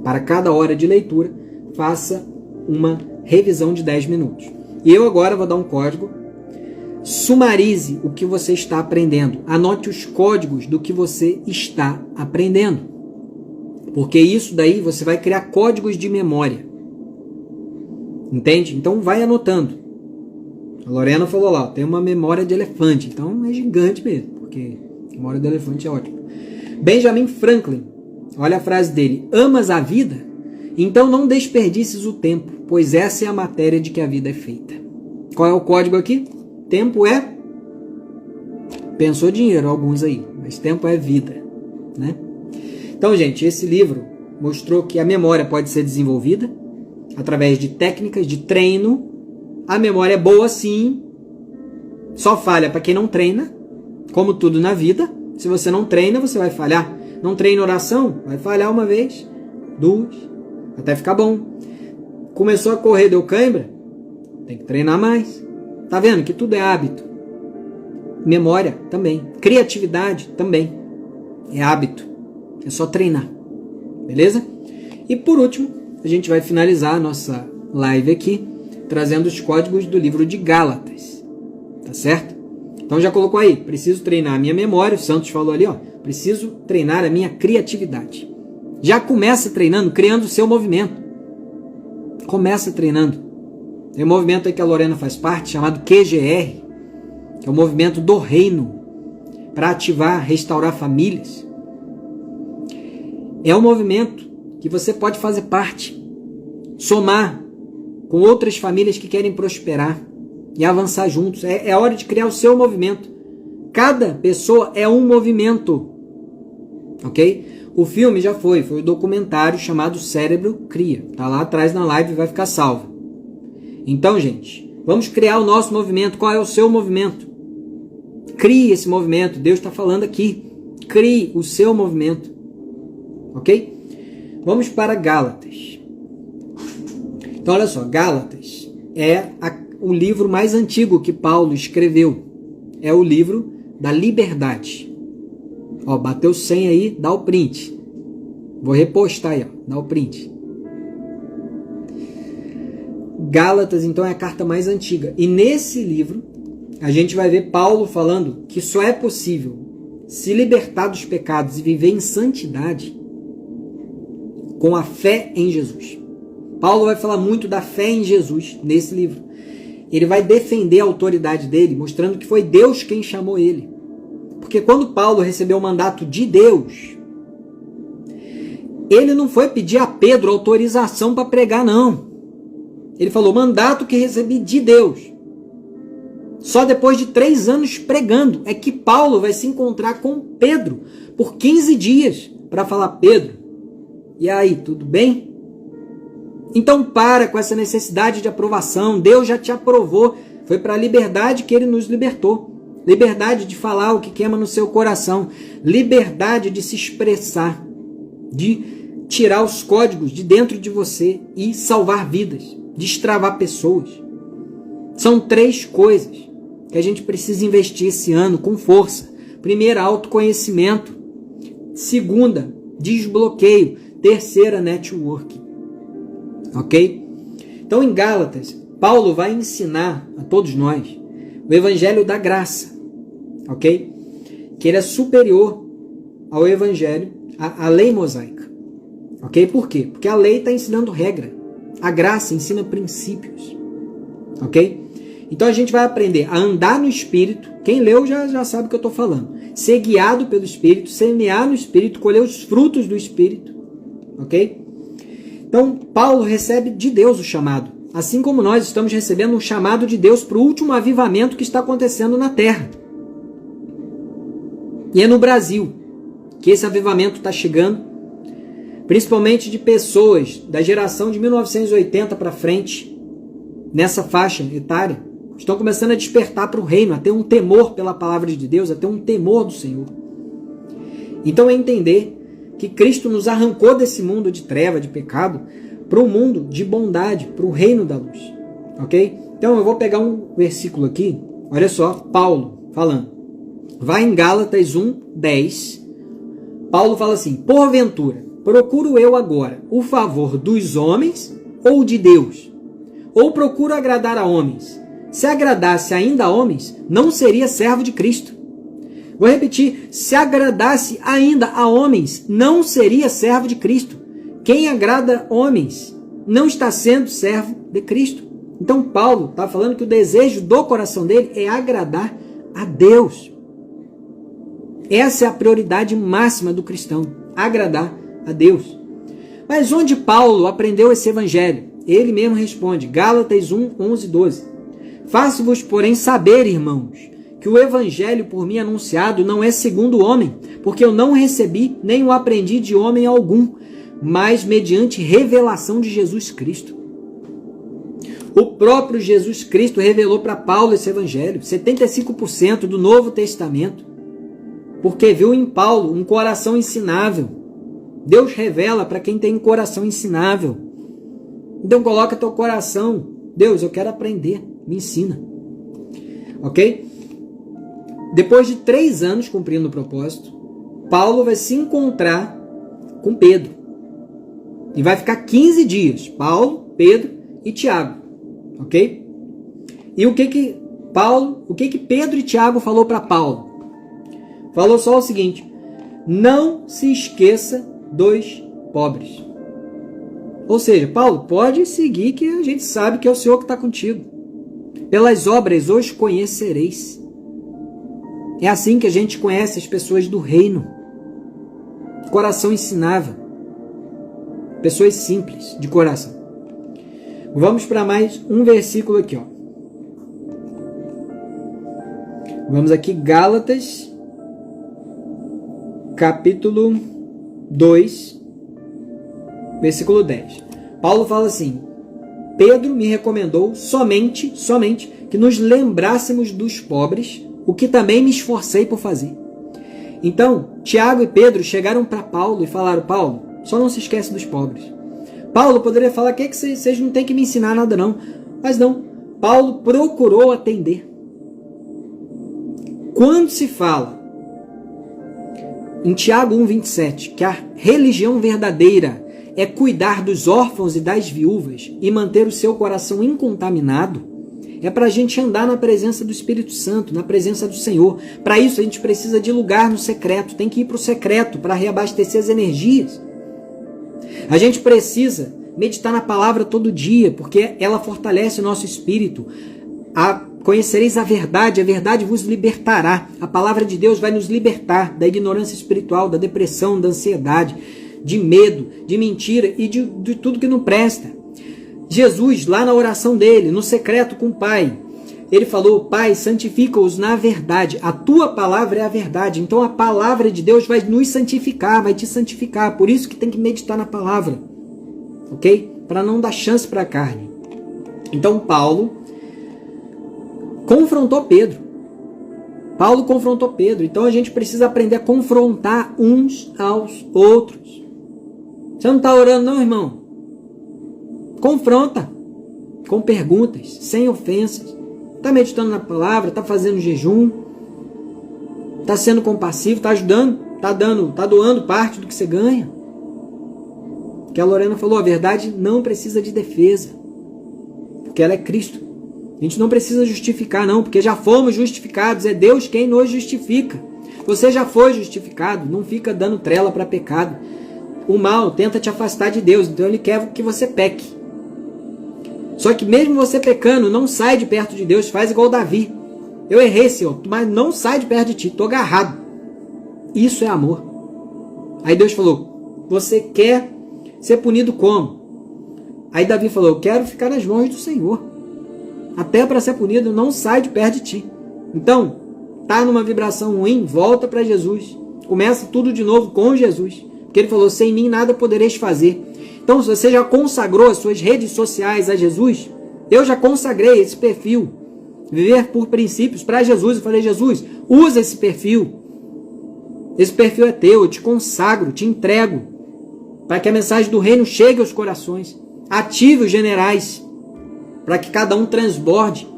Para cada hora de leitura, faça uma revisão de 10 minutos. E eu agora vou dar um código. Sumarize o que você está aprendendo. Anote os códigos do que você está aprendendo. Porque isso daí você vai criar códigos de memória. Entende? Então vai anotando. A Lorena falou lá, tem uma memória de elefante. Então é gigante mesmo, porque a memória de elefante é ótima. Benjamin Franklin, olha a frase dele. Amas a vida? Então não desperdices o tempo, pois essa é a matéria de que a vida é feita. Qual é o código aqui? Tempo é... Pensou dinheiro, alguns aí, mas tempo é vida, né? Então, gente, esse livro mostrou que a memória pode ser desenvolvida através de técnicas de treino. A memória é boa sim, só falha para quem não treina, como tudo na vida. Se você não treina, você vai falhar. Não treina oração, vai falhar uma vez, 2, até ficar bom. Começou a correr, deu cãibra, tem que treinar mais. Tá vendo que tudo é hábito? Memória também. Criatividade também. É hábito. É só treinar. Beleza? E por último, a gente vai finalizar a nossa live aqui, trazendo os códigos do livro de Gálatas. Tá certo? Então já colocou aí. Preciso treinar a minha memória. O Santos falou ali, ó. Preciso treinar a minha criatividade. Já começa treinando, criando o seu movimento. Começa treinando. Tem um movimento aí que a Lorena faz parte, chamado QGR, que é o movimento do reino, para ativar, restaurar famílias. É um movimento que você pode fazer parte, somar com outras famílias que querem prosperar e avançar juntos. É hora de criar o seu movimento. Cada pessoa é um movimento, ok? O filme já foi o documentário chamado Cérebro Cria. Tá lá atrás na live e vai ficar salvo. Então, gente, vamos criar o nosso movimento. Qual é o seu movimento? Crie esse movimento. Deus está falando aqui. Crie o seu movimento. Ok? Vamos para Gálatas. Então, olha só. Gálatas é o livro mais antigo que Paulo escreveu. É o livro da liberdade. Ó, bateu 100 aí, dá o print. Vou repostar aí, ó, dá o print. Gálatas, então, é a carta mais antiga. E nesse livro, a gente vai ver Paulo falando que só é possível se libertar dos pecados e viver em santidade com a fé em Jesus. Paulo vai falar muito da fé em Jesus nesse livro. Ele vai defender a autoridade dele, mostrando que foi Deus quem chamou ele. Porque quando Paulo recebeu o mandato de Deus, ele não foi pedir a Pedro autorização para pregar, não. Ele falou, mandato que recebi de Deus. Só depois de 3 anos pregando é que Paulo vai se encontrar com Pedro por 15 dias para falar, Pedro, e aí, tudo bem? Então para com essa necessidade de aprovação. Deus já te aprovou. Foi para a liberdade que ele nos libertou. Liberdade de falar o que queima no seu coração. Liberdade de se expressar. De tirar os códigos de dentro de você e salvar vidas. Destravar pessoas. São 3 coisas que a gente precisa investir esse ano com força. Primeira, autoconhecimento. Segunda, desbloqueio. Terceira, network. Ok? Então, em Gálatas, Paulo vai ensinar a todos nós o evangelho da graça. Ok? Que ele é superior ao evangelho, à lei mosaica. Ok? Por quê? Porque a lei está ensinando regra. A graça ensina princípios. Ok? Então a gente vai aprender a andar no Espírito. Quem leu já sabe o que eu estou falando. Ser guiado pelo Espírito, semear no Espírito, colher os frutos do Espírito. Ok? Então Paulo recebe de Deus o chamado. Assim como nós estamos recebendo um chamado de Deus para o último avivamento que está acontecendo na Terra. E é no Brasil que esse avivamento está chegando. Principalmente de pessoas da geração de 1980 para frente. Nessa faixa etária. Estão começando a despertar para o reino, a ter um temor pela palavra de Deus, a ter um temor do Senhor. Então é entender que Cristo nos arrancou desse mundo de treva, de pecado, para o mundo de bondade, para o reino da luz. Ok? Então eu vou pegar um versículo aqui, olha só, Paulo falando. Vai em Gálatas 1:10. Paulo fala assim, porventura, procuro eu agora o favor dos homens ou de Deus? Ou procuro agradar a homens? Se agradasse ainda a homens, não seria servo de Cristo. Vou repetir, se agradasse ainda a homens, não seria servo de Cristo. Quem agrada homens não está sendo servo de Cristo. Então Paulo está falando que o desejo do coração dele é agradar a Deus. Essa é a prioridade máxima do cristão, agradar a Deus. Mas onde Paulo aprendeu esse evangelho? Ele mesmo responde, Gálatas 1:11-12. Faço-vos, porém, saber, irmãos, que o evangelho por mim anunciado não é segundo o homem, porque eu não recebi nem o aprendi de homem algum, mas mediante revelação de Jesus Cristo. O próprio Jesus Cristo revelou para Paulo esse evangelho, 75% do Novo Testamento, porque viu em Paulo um coração ensinável. Deus revela para quem tem um coração ensinável. Então coloca teu coração. Deus, eu quero aprender. Me ensina. Ok? Depois de 3 anos cumprindo o propósito, Paulo vai se encontrar com Pedro. E vai ficar 15 dias. Paulo, Pedro e Tiago. Ok? E o que Pedro e Tiago falou para Paulo? Falou só o seguinte, não se esqueça dos pobres. Ou seja, Paulo, pode seguir que a gente sabe que é o Senhor que está contigo. Pelas obras os conhecereis. É assim que a gente conhece as pessoas do reino. Coração ensinável. Pessoas simples, de coração. Vamos para mais um versículo aqui. Ó. Vamos aqui, Gálatas, capítulo 2, versículo 10. Paulo fala assim: Pedro me recomendou somente que nos lembrássemos dos pobres, o que também me esforcei por fazer. Então, Tiago e Pedro chegaram para Paulo e falaram: Paulo, só não se esquece dos pobres. Paulo poderia falar: que vocês não têm que me ensinar nada não. Mas não, Paulo procurou atender. Quando se fala em Tiago 1,27 que a religião verdadeira é cuidar dos órfãos e das viúvas e manter o seu coração incontaminado, é para a gente andar na presença do Espírito Santo, na presença do Senhor. Para isso a gente precisa de lugar no secreto, tem que ir para o secreto para reabastecer as energias. A gente precisa meditar na palavra todo dia, porque ela fortalece o nosso espírito. Conhecereis a verdade vos libertará. A palavra de Deus vai nos libertar da ignorância espiritual, da depressão, da ansiedade, de medo, de mentira e de tudo que não presta. Jesus, lá na oração dele, no secreto com o Pai, ele falou: Pai, santifica-os na verdade. A tua palavra é a verdade. Então a palavra de Deus vai nos santificar, vai te santificar. Por isso que tem que meditar na palavra, ok? Para não dar chance para a carne. Então Paulo confrontou Pedro. Então a gente precisa aprender a confrontar uns aos outros. Você não está orando não, irmão? Confronta com perguntas, sem ofensas. Está meditando na palavra, está fazendo jejum, está sendo compassivo, está ajudando, está doando parte do que você ganha. Que a Lorena falou: a verdade não precisa de defesa, porque ela é Cristo. A gente não precisa justificar não, porque já fomos justificados, é Deus quem nos justifica. Você já foi justificado, não fica dando trela para pecado. O mal tenta te afastar de Deus, então ele quer que você peque. Só que mesmo você pecando, não sai de perto de Deus, faz igual Davi. Eu errei, Senhor, mas não sai de perto de ti, estou agarrado. Isso é amor. Aí Deus falou: você quer ser punido como? Aí Davi falou: eu quero ficar nas mãos do Senhor. Até para ser punido, não sai de perto de ti. Então, tá numa vibração ruim, volta para Jesus. Começa tudo de novo com Jesus. Porque ele falou: sem mim nada podereis fazer. Então, se você já consagrou as suas redes sociais a Jesus, eu já consagrei esse perfil. Viver por princípios para Jesus. Eu falei: Jesus, usa esse perfil. Esse perfil é teu, eu te consagro, te entrego. Para que a mensagem do reino chegue aos corações. Ative os generais. Para que cada um transborde.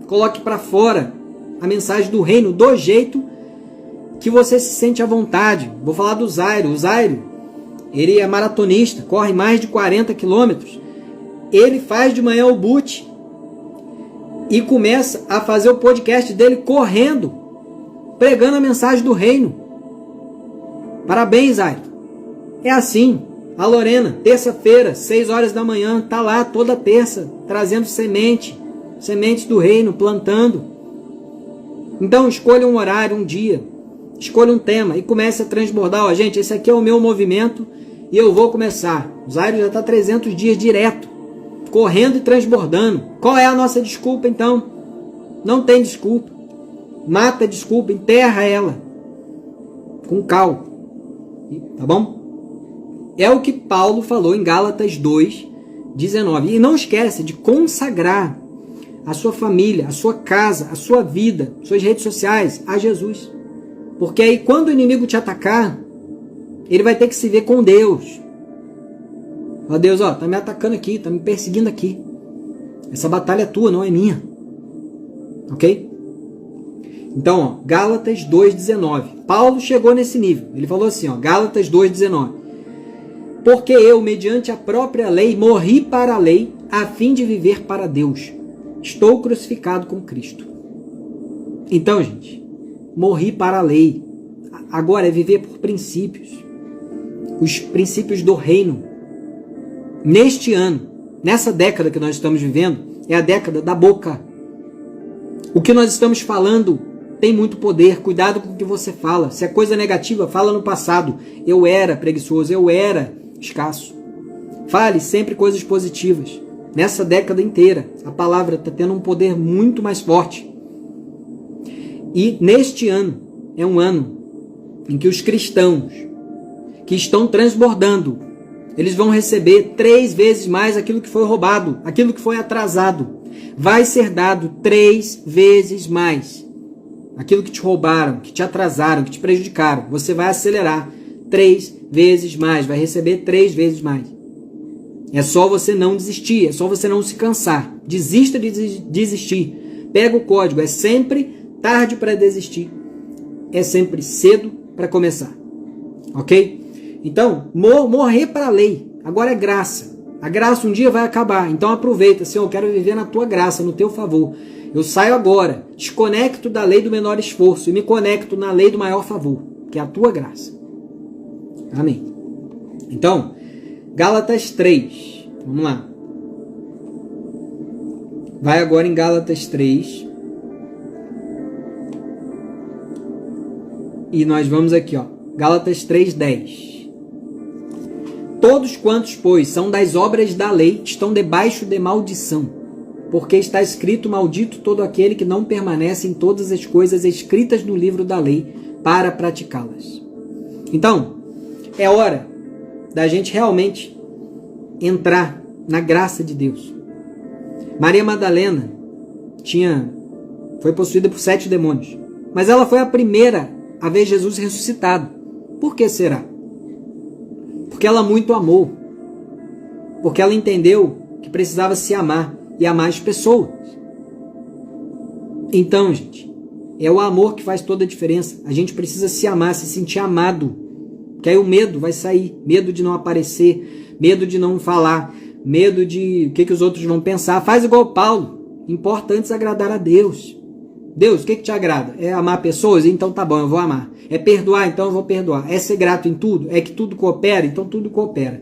Coloque para fora a mensagem do reino do jeito que você se sente à vontade. Vou falar do Zairo. O Zairo, ele é maratonista, corre mais de 40 quilômetros. Ele faz de manhã o boot e começa a fazer o podcast dele correndo, pregando a mensagem do reino. Parabéns, Zairo. É assim. A Lorena, terça-feira, 6 horas da manhã, está lá toda terça, trazendo sementes do reino, plantando. Então escolha um horário, um dia, escolha um tema e comece a transbordar. Ó, gente, esse aqui é o meu movimento e eu vou começar. O Zairo já está 300 dias direto, correndo e transbordando. Qual é a nossa desculpa então? Não tem desculpa. Mata a desculpa, enterra ela com cal. Tá bom? É o que Paulo falou em Gálatas 2:19. E não esquece de consagrar a sua família, a sua casa, a sua vida, suas redes sociais a Jesus. Porque aí quando o inimigo te atacar, ele vai ter que se ver com Deus. Ó Deus, ó, tá me atacando aqui, tá me perseguindo aqui. Essa batalha é tua, não é minha. Ok? Então, ó, Gálatas 2:19. Paulo chegou nesse nível. Ele falou assim, ó, Gálatas 2:19. Porque eu, mediante a própria lei, morri para a lei, a fim de viver para Deus. Estou crucificado com Cristo. Então, gente, morri para a lei. Agora é viver por princípios. Os princípios do reino. Neste ano, nessa década que nós estamos vivendo, é a década da boca. O que nós estamos falando tem muito poder. Cuidado com o que você fala. Se é coisa negativa, fala no passado. Eu era preguiçoso, eu era escasso. Fale sempre coisas positivas. Nessa década inteira, a palavra está tendo um poder muito mais forte. E neste ano, é um ano em que os cristãos que estão transbordando. Eles vão receber 3 vezes mais aquilo que foi roubado, aquilo que foi atrasado. Vai ser dado 3 vezes mais. Aquilo que te roubaram, que te atrasaram, que te prejudicaram, você vai acelerar 3 vezes mais, vai receber 3 vezes mais. É só você não desistir, é só você não se cansar. Desista de desistir. Pega o código, é sempre tarde para desistir. É sempre cedo para começar. Ok? Então, morrer para a lei. Agora é graça. A graça um dia vai acabar. Então aproveita, Senhor, eu quero viver na tua graça, no teu favor. Eu saio agora, desconecto da lei do menor esforço e me conecto na lei do maior favor, que é a tua graça. Amém. Então, Gálatas 3. Vamos lá. Vai agora em Gálatas 3. E nós vamos aqui, ó. Gálatas 3:10. Todos quantos, pois, são das obras da lei, estão debaixo de maldição. Porque está escrito: maldito todo aquele que não permanece em todas as coisas escritas no livro da lei para praticá-las. Então, é hora da gente realmente entrar na graça de Deus. Maria Madalena foi possuída por 7 demônios, mas ela foi a primeira a ver Jesus ressuscitado. Por que será? Porque ela muito amou. Porque ela entendeu que precisava se amar e amar as pessoas. Então, gente, é o amor que faz toda a diferença. A gente precisa se amar, se sentir amado. Que aí o medo vai sair. Medo de não aparecer, medo de não falar, medo de o que os outros vão pensar. Faz igual Paulo. Importa antes agradar a Deus. Deus, o que te agrada? É amar pessoas? Então tá bom, eu vou amar. É perdoar? Então eu vou perdoar. É ser grato em tudo? É que tudo coopera? Então tudo coopera.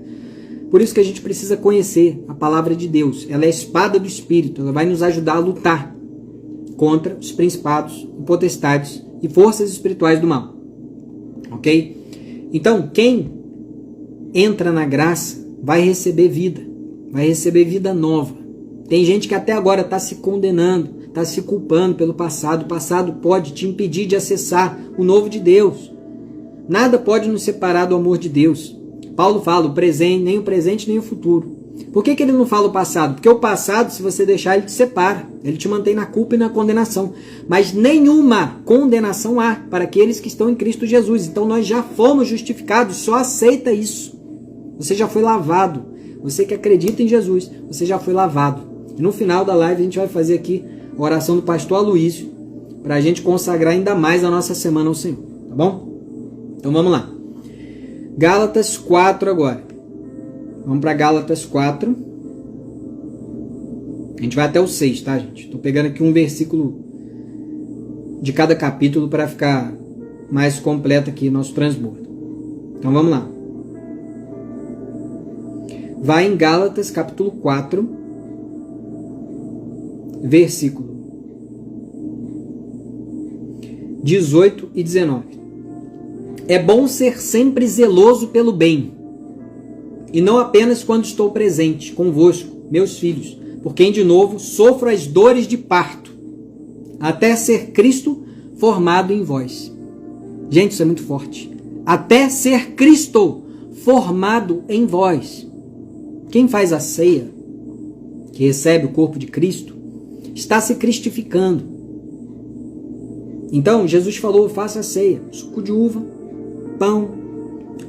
Por isso que a gente precisa conhecer a palavra de Deus. Ela é a espada do Espírito. Ela vai nos ajudar a lutar contra os principados, potestades e forças espirituais do mal. Ok? Então, quem entra na graça vai receber vida. Vai receber vida nova. Tem gente que até agora está se condenando, está se culpando pelo passado. O passado pode te impedir de acessar o novo de Deus. Nada pode nos separar do amor de Deus. Paulo fala nem o presente nem o futuro. Por que ele não fala o passado? Porque o passado, se você deixar, ele te separa. Ele te mantém na culpa e na condenação. Mas nenhuma condenação há para aqueles que estão em Cristo Jesus. Então nós já fomos justificados, só aceita isso. Você já foi lavado. Você que acredita em Jesus, você já foi lavado. E no final da live a gente vai fazer aqui a oração do pastor Aloísio, para a gente consagrar ainda mais a nossa semana ao Senhor. Tá bom? Então vamos lá. Gálatas 4 agora. Vamos para Gálatas 4. A gente vai até o 6, tá, gente? Estou pegando aqui um versículo de cada capítulo para ficar mais completo aqui nosso transbordo. Então vamos lá. Vai em Gálatas capítulo 4, versículo 18 e 19. É bom ser sempre zeloso pelo bem, e não apenas quando estou presente convosco, meus filhos, por quem de novo sofro as dores de parto, até ser Cristo formado em vós. Gente, isso é muito forte. Até ser Cristo formado em vós. Quem faz a ceia, que recebe o corpo de Cristo, está se cristificando. Então, Jesus falou: faça a ceia, suco de uva, pão,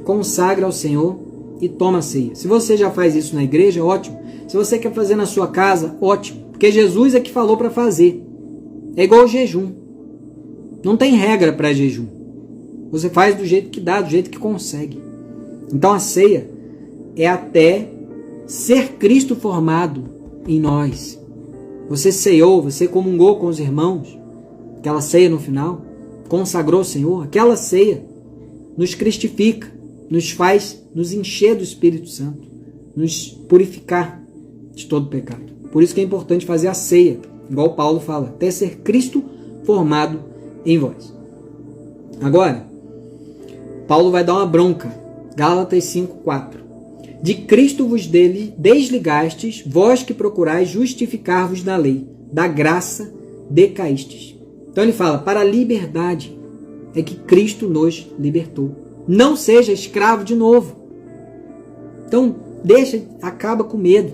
consagra ao Senhor e toma a ceia. Se você já faz isso na igreja, ótimo. Se você quer fazer na sua casa, ótimo. Porque Jesus é que falou para fazer. É igual ao jejum. Não tem regra para jejum. Você faz do jeito que dá, do jeito que consegue. Então a ceia é até ser Cristo formado em nós. Você ceiou, você comungou com os irmãos, aquela ceia no final, consagrou o Senhor, aquela ceia nos cristifica, nos faz nos encher do Espírito Santo, nos purificar de todo pecado. Por isso que é importante fazer a ceia, igual Paulo fala, até ser Cristo formado em vós. Agora, Paulo vai dar uma bronca. Gálatas 5:4. De Cristo vos desligastes, vós que procurais justificar-vos na lei, da graça decaístes. Então ele fala, para a liberdade é que Cristo nos libertou. Não seja escravo de novo. Então, acaba com o medo.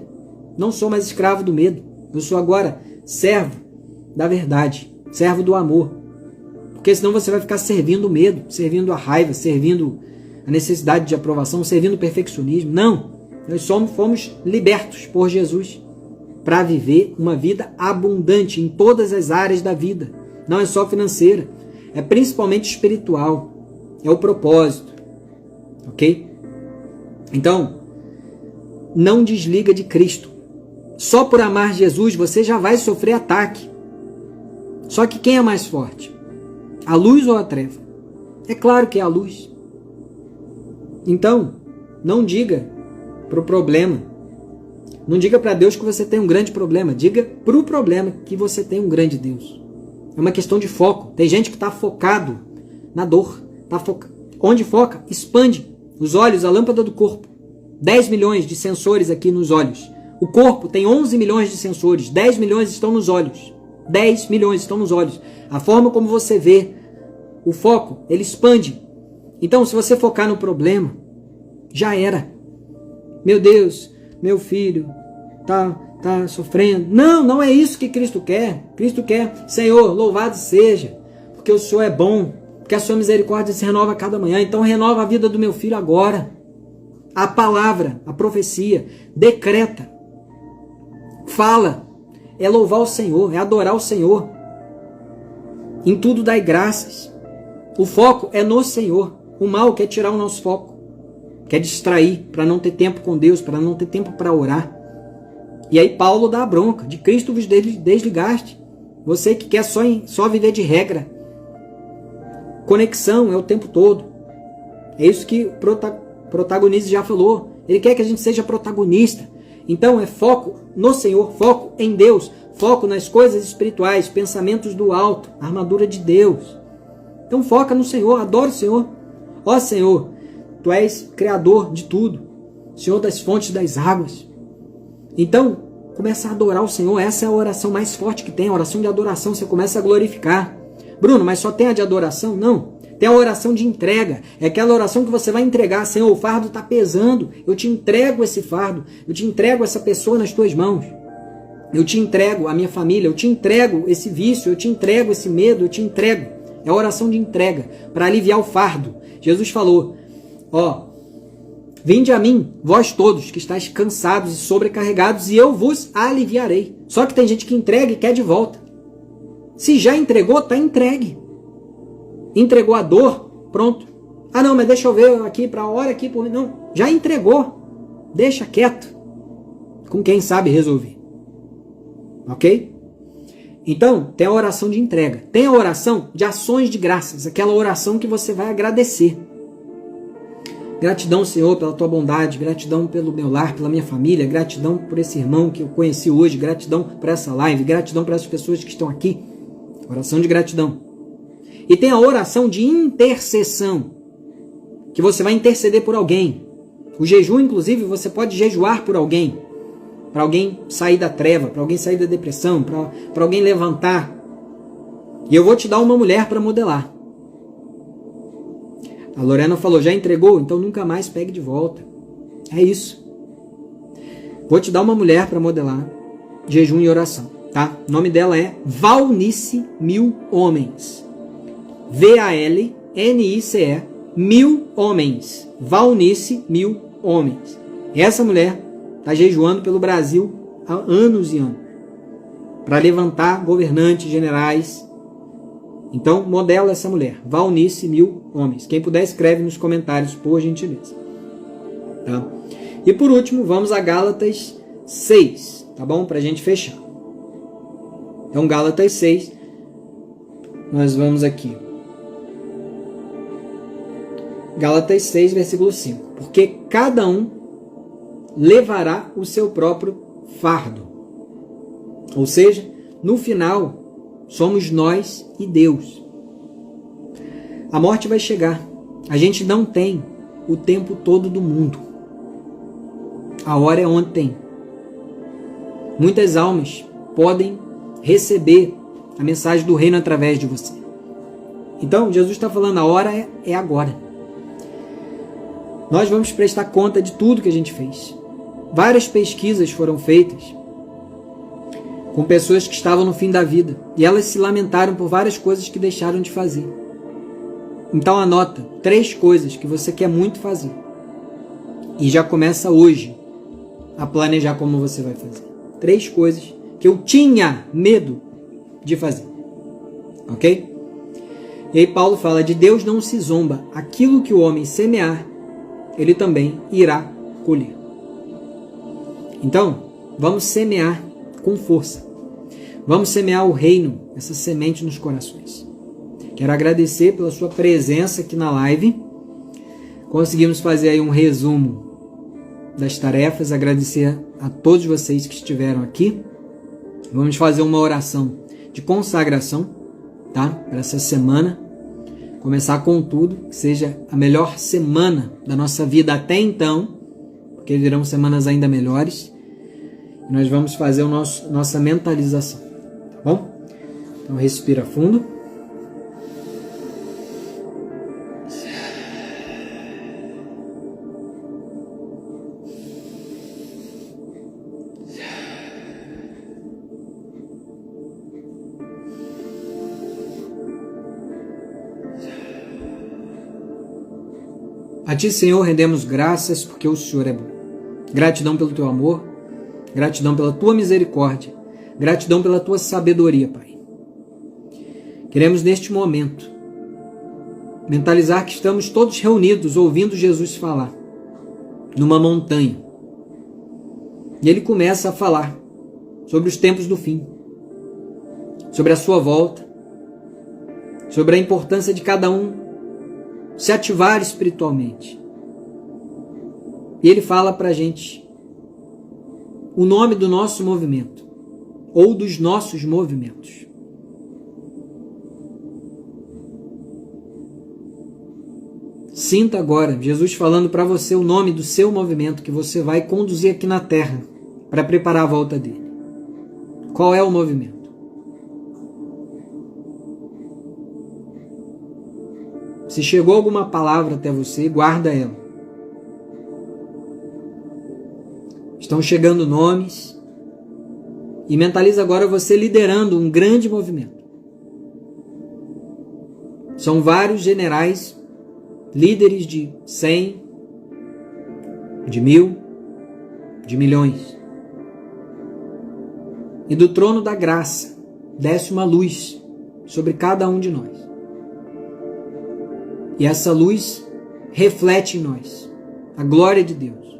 Não sou mais escravo do medo. Eu sou agora servo da verdade, servo do amor. Porque senão você vai ficar servindo o medo, servindo a raiva, servindo a necessidade de aprovação, servindo o perfeccionismo. Não, nós fomos libertos por Jesus para viver uma vida abundante em todas as áreas da vida. Não é só financeira, é principalmente espiritual, é o propósito, ok? Então, não desliga de Cristo. Só por amar Jesus você já vai sofrer ataque. Só que quem é mais forte? A luz ou a treva? É claro que é a luz. Então, não diga para o problema. Não diga para Deus que você tem um grande problema. Diga para o problema que você tem um grande Deus. É uma questão de foco. Tem gente que está focado na dor. Onde foca? Expande. Os olhos, a lâmpada do corpo. 10 milhões de sensores aqui nos olhos. O corpo tem 11 milhões de sensores. 10 milhões estão nos olhos. 10 milhões estão nos olhos. A forma como você vê, o foco, ele expande. Então, se você focar no problema, já era. Meu Deus, meu filho tá sofrendo. Não, não é isso que Cristo quer. Cristo quer, Senhor, louvado seja, porque o Senhor é bom, porque a sua misericórdia se renova a cada manhã. Então, renova a vida do meu filho agora. A palavra, a profecia, decreta, fala, é louvar o Senhor, é adorar o Senhor. Em tudo dai graças. O foco é no Senhor. O mal quer tirar o nosso foco, quer distrair, para não ter tempo com Deus, para não ter tempo para orar. E aí Paulo dá a bronca, de Cristo vos desligaste. Você que quer só viver de regra. Conexão é o tempo todo. É isso que o protagonista já falou. Ele quer que a gente seja protagonista. Então é foco no Senhor, foco em Deus, foco nas coisas espirituais, pensamentos do alto, armadura de Deus. Então foca no Senhor, adora o Senhor. Ó Senhor, Tu és Criador de tudo, Senhor das fontes das águas. Então, começa a adorar o Senhor. Essa é a oração mais forte que tem, a oração de adoração. Você começa a glorificar. Bruno, mas só tem a de adoração? Não. Tem a oração de entrega. É aquela oração que você vai entregar. Senhor, o fardo está pesando. Eu te entrego esse fardo. Eu te entrego essa pessoa nas tuas mãos. Eu te entrego a minha família. Eu te entrego esse vício. Eu te entrego esse medo. Eu te entrego. É a oração de entrega para aliviar o fardo. Jesus falou, vinde a mim, vós todos que estáis cansados e sobrecarregados, e eu vos aliviarei. Só que tem gente que entrega e quer de volta. Se já entregou, está entregue. Entregou a dor, pronto. Ah não, mas deixa eu ver aqui, para a hora aqui, por mim. Não, já entregou. Deixa quieto. Com quem sabe resolver. Ok? Então, tem a oração de entrega. Tem a oração de ações de graças. Aquela oração que você vai agradecer. Gratidão, Senhor, pela Tua bondade. Gratidão pelo meu lar, pela minha família. Gratidão por esse irmão que eu conheci hoje. Gratidão por essa live. Gratidão por essas pessoas que estão aqui. Oração de gratidão. E tem a oração de intercessão, que você vai interceder por alguém. O jejum, inclusive, você pode jejuar por alguém. Para alguém sair da treva, para alguém sair da depressão, para alguém levantar. E eu vou te dar uma mulher para modelar. A Lorena falou, já entregou? Então nunca mais pegue de volta. É isso. Vou te dar uma mulher para modelar jejum e oração. Tá? O nome dela é Valnice Mil Homens. VALNICE, 1000 homens. Valnice Mil Homens. Essa mulher está jejuando pelo Brasil há anos e anos. Para levantar governantes, generais. Então, modela essa mulher. Valnice Mil Homens. Quem puder, escreve nos comentários, por gentileza. Tá? E por último, vamos a Gálatas 6. Tá bom? Para a gente fechar. Então, Gálatas 6. Nós vamos aqui. Gálatas 6, versículo 5. Porque cada um levará o seu próprio fardo. Ou seja, no final, somos nós e Deus. A morte vai chegar. A gente não tem o tempo todo do mundo. A hora é ontem. Muitas almas podem receber a mensagem do reino através de você. Então, Jesus está falando, a hora é agora. Nós vamos prestar conta de tudo que a gente fez. Várias pesquisas foram feitas com pessoas que estavam no fim da vida e elas se lamentaram por várias coisas que deixaram de fazer. Então anota 3 coisas que você quer muito fazer e já começa hoje a planejar como você vai fazer. 3 coisas que eu tinha medo de fazer, ok? E aí Paulo fala: de Deus não se zomba, aquilo que o homem semear, ele também irá colher. Então, vamos semear com força. Vamos semear o reino, essa semente nos corações. Quero agradecer pela sua presença aqui na live. Conseguimos fazer aí um resumo das tarefas. Agradecer a todos vocês que estiveram aqui. Vamos fazer uma oração de consagração, tá? Para essa semana. Começar com tudo, que seja a melhor semana da nossa vida até então, porque virão semanas ainda melhores. E nós vamos fazer nossa mentalização, tá bom? Então respira fundo. A Ti, Senhor, rendemos graças porque o Senhor é bom. Gratidão pelo Teu amor, gratidão pela Tua misericórdia, gratidão pela Tua sabedoria, Pai. Queremos neste momento mentalizar que estamos todos reunidos ouvindo Jesus falar numa montanha. E Ele começa a falar sobre os tempos do fim, sobre a sua volta, sobre a importância de cada um se ativar espiritualmente. E ele fala para a gente o nome do nosso movimento, ou dos nossos movimentos. Sinta agora Jesus falando para você o nome do seu movimento que você vai conduzir aqui na terra para preparar a volta dele. Qual é o movimento? Se chegou alguma palavra até você, guarda ela. Estão chegando nomes. E mentaliza agora você liderando um grande movimento. São vários generais, líderes de 100, de 1000, de milhões. E do trono da graça desce uma luz sobre cada um de nós. E essa luz reflete em nós a glória de Deus,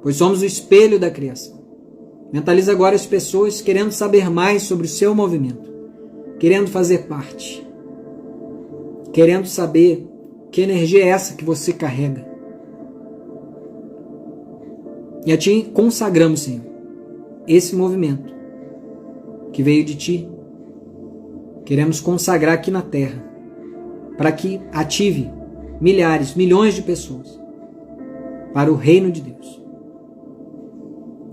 pois somos o espelho da criação. Mentaliza agora as pessoas querendo saber mais sobre o seu movimento, querendo fazer parte, querendo saber que energia é essa que você carrega. E a Ti consagramos, Senhor, esse movimento que veio de Ti. Queremos consagrar aqui na terra, para que ative milhares, milhões de pessoas para o reino de Deus.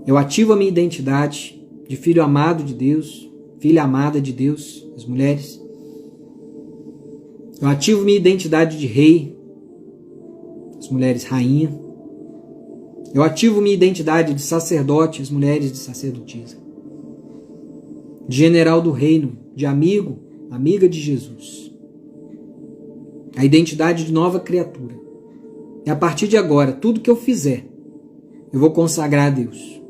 Eu ativo a minha identidade de filho amado de Deus, filha amada de Deus, as mulheres. Eu ativo minha identidade de rei, as mulheres rainha. Eu ativo minha identidade de sacerdote, as mulheres de sacerdotisa. De general do reino, de amigo, amiga de Jesus. A identidade de nova criatura. E a partir de agora, tudo que eu fizer, eu vou consagrar a Deus.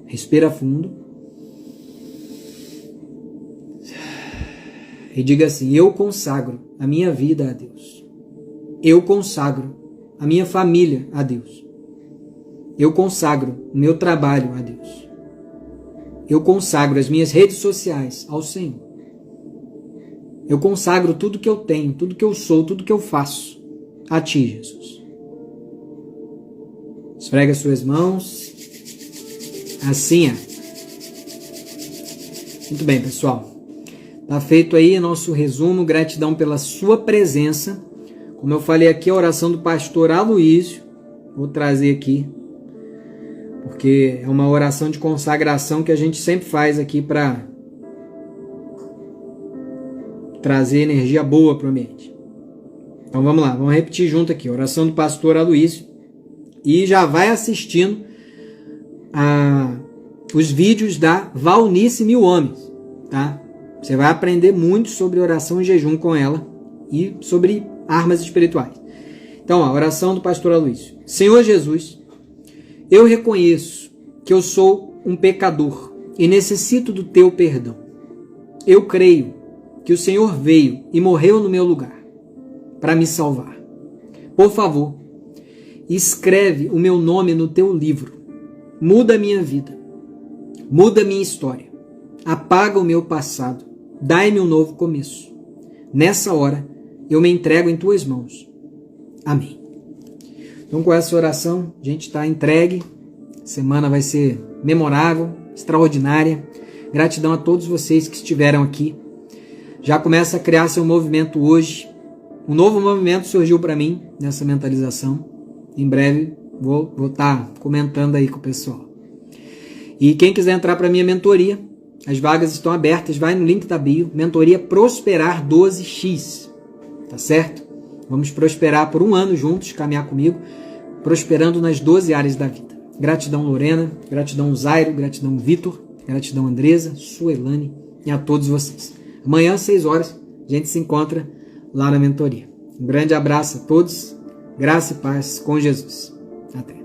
Respira fundo. E diga assim: eu consagro a minha vida a Deus. Eu consagro a minha família a Deus. Eu consagro o meu trabalho a Deus. Eu consagro as minhas redes sociais ao Senhor. Eu consagro tudo que eu tenho, tudo que eu sou, tudo que eu faço a Ti, Jesus. Esfrega suas mãos. Assim é. Muito bem, pessoal. Está feito aí nosso resumo. Gratidão pela sua presença. Como eu falei aqui, a oração do pastor Aloísio. Vou trazer aqui, porque é uma oração de consagração que a gente sempre faz aqui para trazer energia boa para o ambiente. Então vamos lá, vamos repetir junto aqui. Oração do pastor Aloísio. E já vai assistindo os vídeos da Valnice Mil Homens, tá? Você vai aprender muito sobre oração e jejum com ela e sobre armas espirituais. Então, a oração do pastor Aloísio. Senhor Jesus, eu reconheço que eu sou um pecador e necessito do teu perdão. Eu creio que o Senhor veio e morreu no meu lugar para me salvar. Por favor, escreve o meu nome no teu livro. Muda a minha vida. Muda a minha história. Apaga o meu passado. Dai-me um novo começo. Nessa hora, eu me entrego em tuas mãos. Amém. Então, com essa oração, a gente está entregue. A semana vai ser memorável, extraordinária. Gratidão a todos vocês que estiveram aqui. Já começa a criar seu movimento hoje. Um novo movimento surgiu para mim nessa mentalização. Em breve vou estar comentando aí com o pessoal. E quem quiser entrar para a minha mentoria, as vagas estão abertas. Vai no link da bio. Mentoria Prosperar 12X. Tá certo? Vamos prosperar por um ano juntos, caminhar comigo, prosperando nas 12 áreas da vida. Gratidão, Lorena. Gratidão, Zairo. Gratidão, Vitor. Gratidão, Andresa, Suelane e a todos vocês. Amanhã, às 6 horas, a gente se encontra lá na mentoria. Um grande abraço a todos. Graça e paz com Jesus. Até.